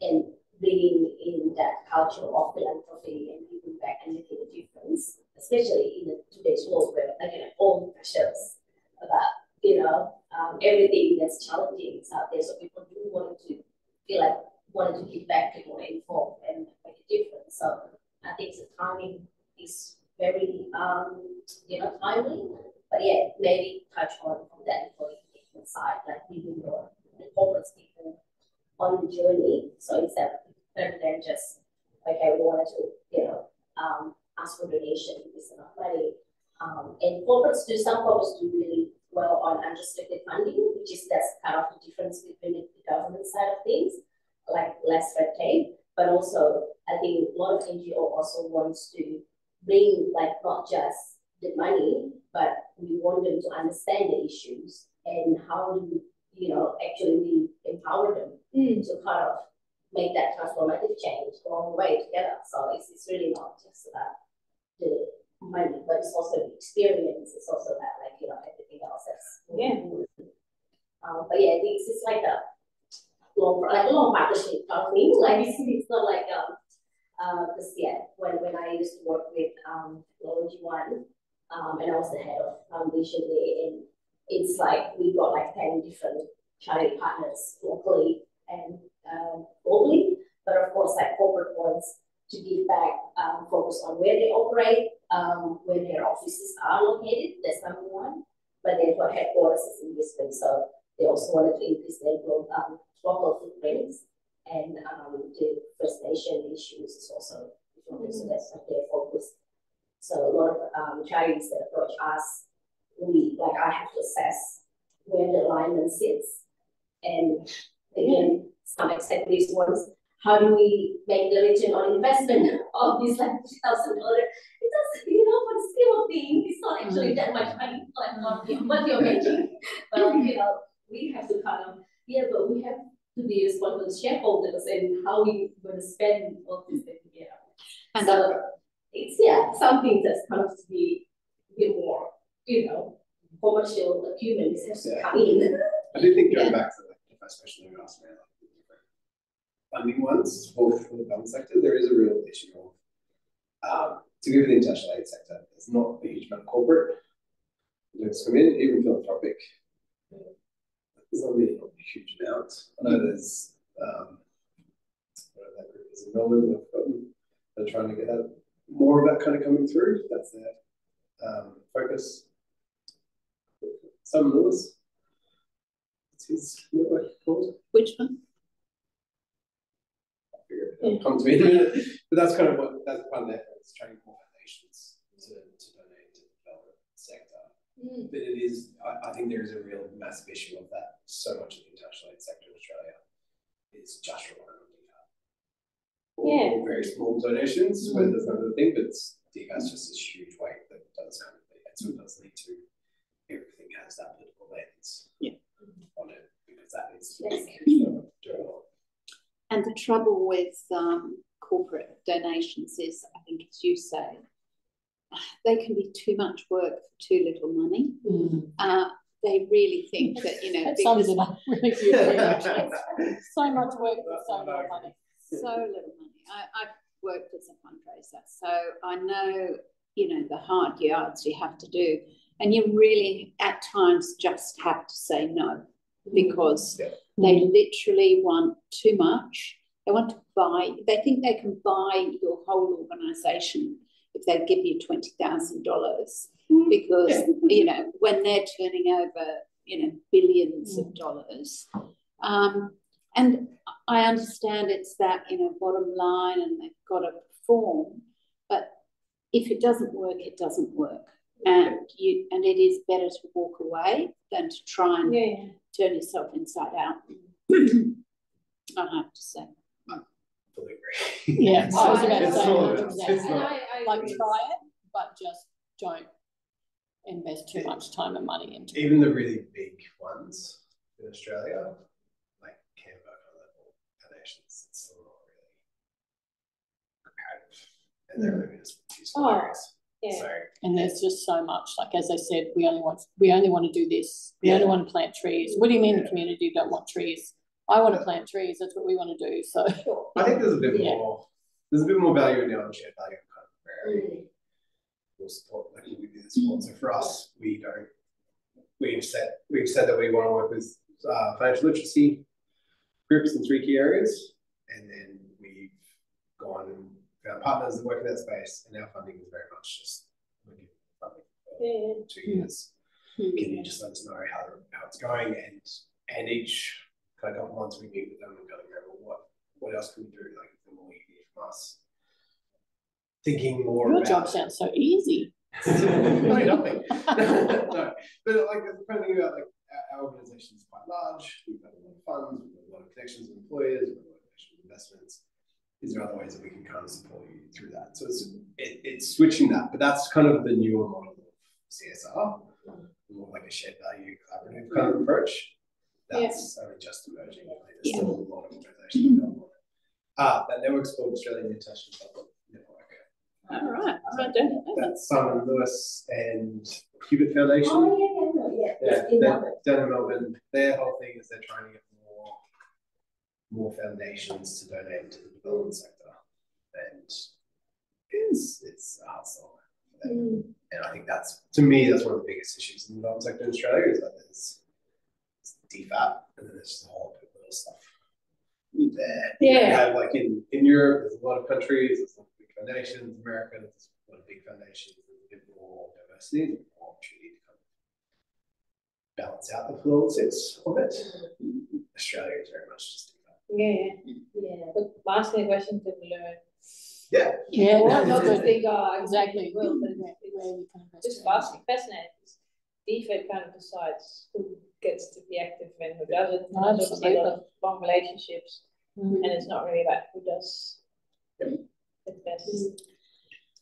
and bringing in that culture of philanthropy and giving back and making a difference, especially in today's world where all the pressures about everything that's challenging is out there. So people do want to wanted to give back to more informed and make a difference. So I think the timing is very timely. But maybe touch on that employee engagement side, leading the corporate people on the journey. So it's that rather than just we wanted to ask for donation, this enough money. And some corporates do really well on unrestricted funding, which is that's kind of the difference between the government side of things, like less red tape, but also I think a lot of NGO also wants to bring not just the money, but we want them to understand the issues and how do actually we empower them to kind of make that transformative change along the way together. So it's really not just about the money, but it's also the experience. It's also that, like, you know, everything else that's but yeah, this is like a long partnership kind of thing. Like it's not like because when I used to work with Technology One, and I was the head of foundation there, and it's like we got like 10 different charity partners locally and globally, but of course like corporate ones to give back, focus on where they operate, where their offices are located. That's number one. But then for headquarters is in Brisbane, so they also wanted to increase their local footprints, and the First Nation issues is also so that's like their focus. So a lot of charities that approach us, I have to assess where the alignment sits, and again, some executives ones, how do we make the return on investment of this like $2,000? It doesn't, you know, for the scheme of things, it's not actually that much money, like what you're making. But you know, we have to kind of but we have to be responsible shareholders and how we going to spend all this thing. And so it's something that's kind of to be a bit more, you know, commercial acumen has to come in. I do think going back to the first question you asked me, funding ones for the government sector, there is a real issue of to give the international aid sector, there's not a huge amount of corporate that's come in, even philanthropic. There's not really a huge amount. I know there's that group is in Melbourne, they're trying to get more of that kind of coming through. That's their focus. Sam Lewis. What's his network called? Which one? It'll come to me in a minute. But that's kind of that's part of that. It's training more foundations to donate to the development sector. But it is, I think there is a real massive issue of that. So much of the international aid sector in Australia is just relying on DCAT. Or very small donations where there's another thing, but DCAT's just this huge weight that does kind of be, and so it does need to, everything has that political lens on it, because that is huge for doing all. And the trouble with corporate donations is, I think, as you say, they can be too much work for too little money. They really think that, you know, that sums it up really beautifully, actually. So much work for so little money. So little money. I've worked as a fundraiser, so I know, you know, the hard yards you have to do, and you really at times just have to say no, because they literally want too much. They want to buy, they think they can buy your whole organisation if they give you $20,000, because, you know, when they're turning over, you know, billions of dollars. And I understand it's that, you know, bottom line and they've got to perform, but if it doesn't work, it doesn't work. And it is better to walk away than to try and turn yourself inside out. I have to say. Fully agree. Yeah, I was about to say it's not. like try it, but just don't invest too much time and money into it. Even the really big ones in Australia, like Canva level foundations, it's still not really comparative, and they're really just useful areas. So, and there's just so much. Like as I said, we only want to do this. We only want to plant trees. What do you mean the community don't want trees? I want to plant trees. That's what we want to do. So I think there's a bit more. There's a bit more value in the shared value kind of area. We'll support, like we do the support. So for us, we've said that we want to work with financial literacy groups in 3 key areas, and then we've gone and found partners that work in that space, and our funding is very much just looking for funding for 2 years. Can you just let us know how it's going, and each kind of couple months we meet with them and kind of go, well, what else can we do? Like, the more you hear from us, thinking more your about job sounds so easy. Really nothing. No, but like the kind of thing about like our organisation is quite large. We've got a lot of funds, we've got a lot of connections with employers, we've got a lot of connections with investments. Is there other ways that we can kind of support you through that? So it's switching that, but that's kind of the newer model of CSR, more like a shared value collaborative kind of approach. That's only just emerging. There's still a lot of organisations that that network's called Australian International Development Network. All right. I don't know. That's Simon Lewis and Hubert Foundation. Oh, yeah. Down in Melbourne. Their whole thing is they're trying to get more foundations to donate to the development sector, and it's a hustle for them. And I think that's, to me, that's one of the biggest issues in the development sector in Australia, is that there's DFAT and then there's just a whole bit of little stuff there. Yeah. You have, like in Europe, there's a lot of countries, there's a lot of big foundations. America, there's a lot of big foundations, there's a bit more diversity and more opportunity to kind of balance out the politics of it. Australia is very much just Yeah. But asking a question to learn. Yeah. Well, not to think, exactly. Well, just fascinating. DFAT kind of decides who gets to be active and who doesn't. Obviously, a lot of long relationships, and it's not really about who does the best.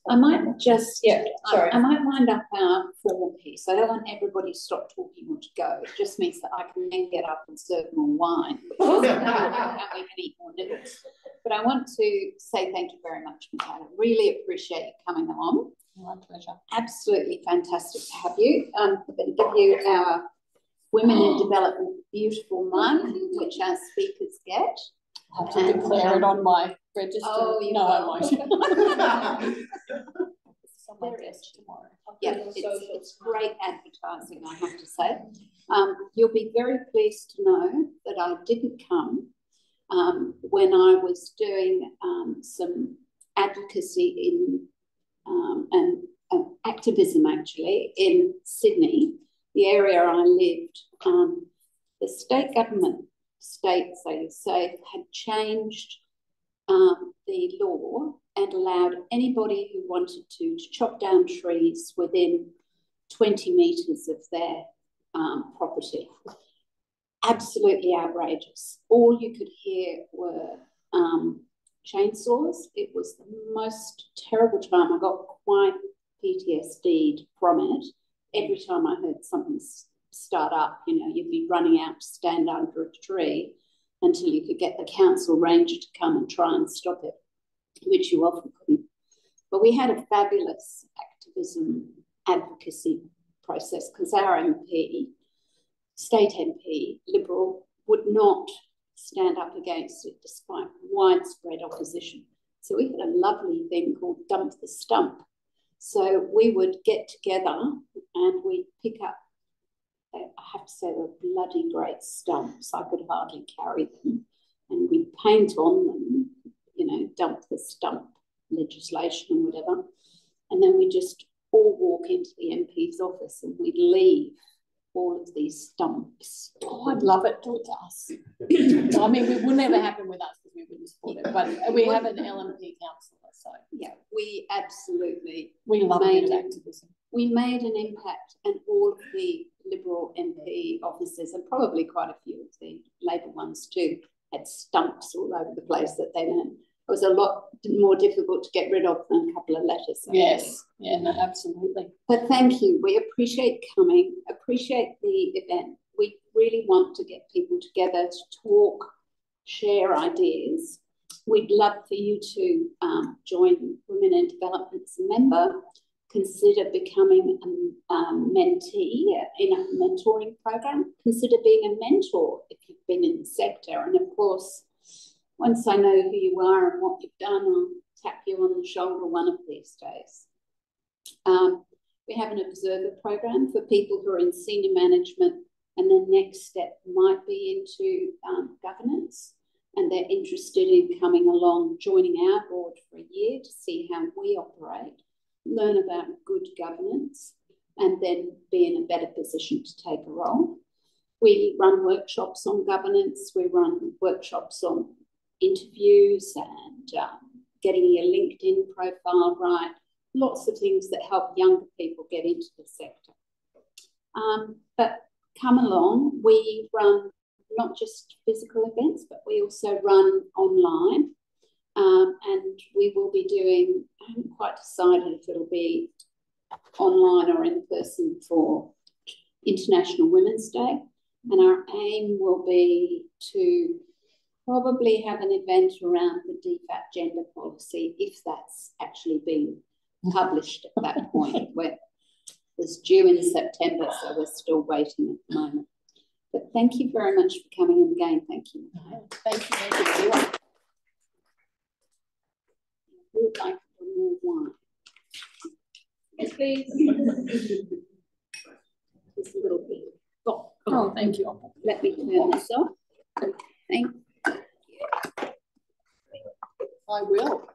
I might just, sorry. I might wind up our formal piece. I don't want everybody to stop talking or to go. It just means that I can then get up and serve more wine, and we can eat more noodles. But I want to say thank you very much, Michaela. Really appreciate you coming along. My pleasure. Absolutely fantastic to have you. I'm going to give you our Women in Development Beautiful mug, which our speakers get. I have to declare it on my register. Oh, you no, will. I won't. There it is tomorrow. Yeah, it's great advertising, I have to say. You'll be very pleased to know that I didn't come when I was doing some advocacy in and activism actually in Sydney, the area I lived. The state government, states, they say, had changed the law and allowed anybody who wanted to chop down trees within 20 metres of their property. Absolutely outrageous. All you could hear were chainsaws. It was the most terrible time. I got quite PTSD'd from it. Every time I heard something start up, you know, you'd be running out to stand under a tree until you could get the council ranger to come and try and stop it, which you often couldn't. But we had a fabulous activism advocacy process because our MP, state MP, Liberal, would not stand up against it despite widespread opposition. So we had a lovely thing called Dump the Stump. So we would get together and we'd pick up, I have to say, they were bloody great stumps. I could hardly carry them. And we'd paint on them, you know, dump the stump legislation or whatever. And then we just all walk into the MP's office and we'd leave all of these stumps. Oh, I'd love it. Do it to us. I mean, it would never happen with us because we wouldn't support it, but we have an LMP councillor, so yeah, we absolutely love activism. We made an impact, and all of the Liberal MP officers, and probably quite a few of the Labor ones too, had stumps all over the place that they learned. It was a lot more difficult to get rid of than a couple of letters. Yes, yeah, no, absolutely. But thank you. We appreciate coming, appreciate the event. We really want to get people together to talk, share ideas. We'd love for you to join Women in Development as a member, consider becoming a mentee in a mentoring program, consider being a mentor if you've been in the sector. And of course, once I know who you are and what you've done, I'll tap you on the shoulder one of these days. We have an observer program for people who are in senior management, and the next step might be into governance, and they're interested in coming along, joining our board for a year to see how we operate, learn about good governance, and then be in a better position to take a role. We run workshops on governance, we run workshops on interviews and getting your LinkedIn profile right, lots of things that help younger people get into the sector. But come along, we run not just physical events, but we also run online. And we will be doing, I haven't quite decided if it'll be online or in person for International Women's Day. And our aim will be to probably have an event around the DFAT gender policy, if that's actually been published at that point. Where it was due in September, so we're still waiting at the moment. But thank you very much for coming in again. Thank you. Thank you, everyone. Who would like more wine? Yes, please. Just a little bit. Oh, thank you. Let me turn this off. Thank you. I will.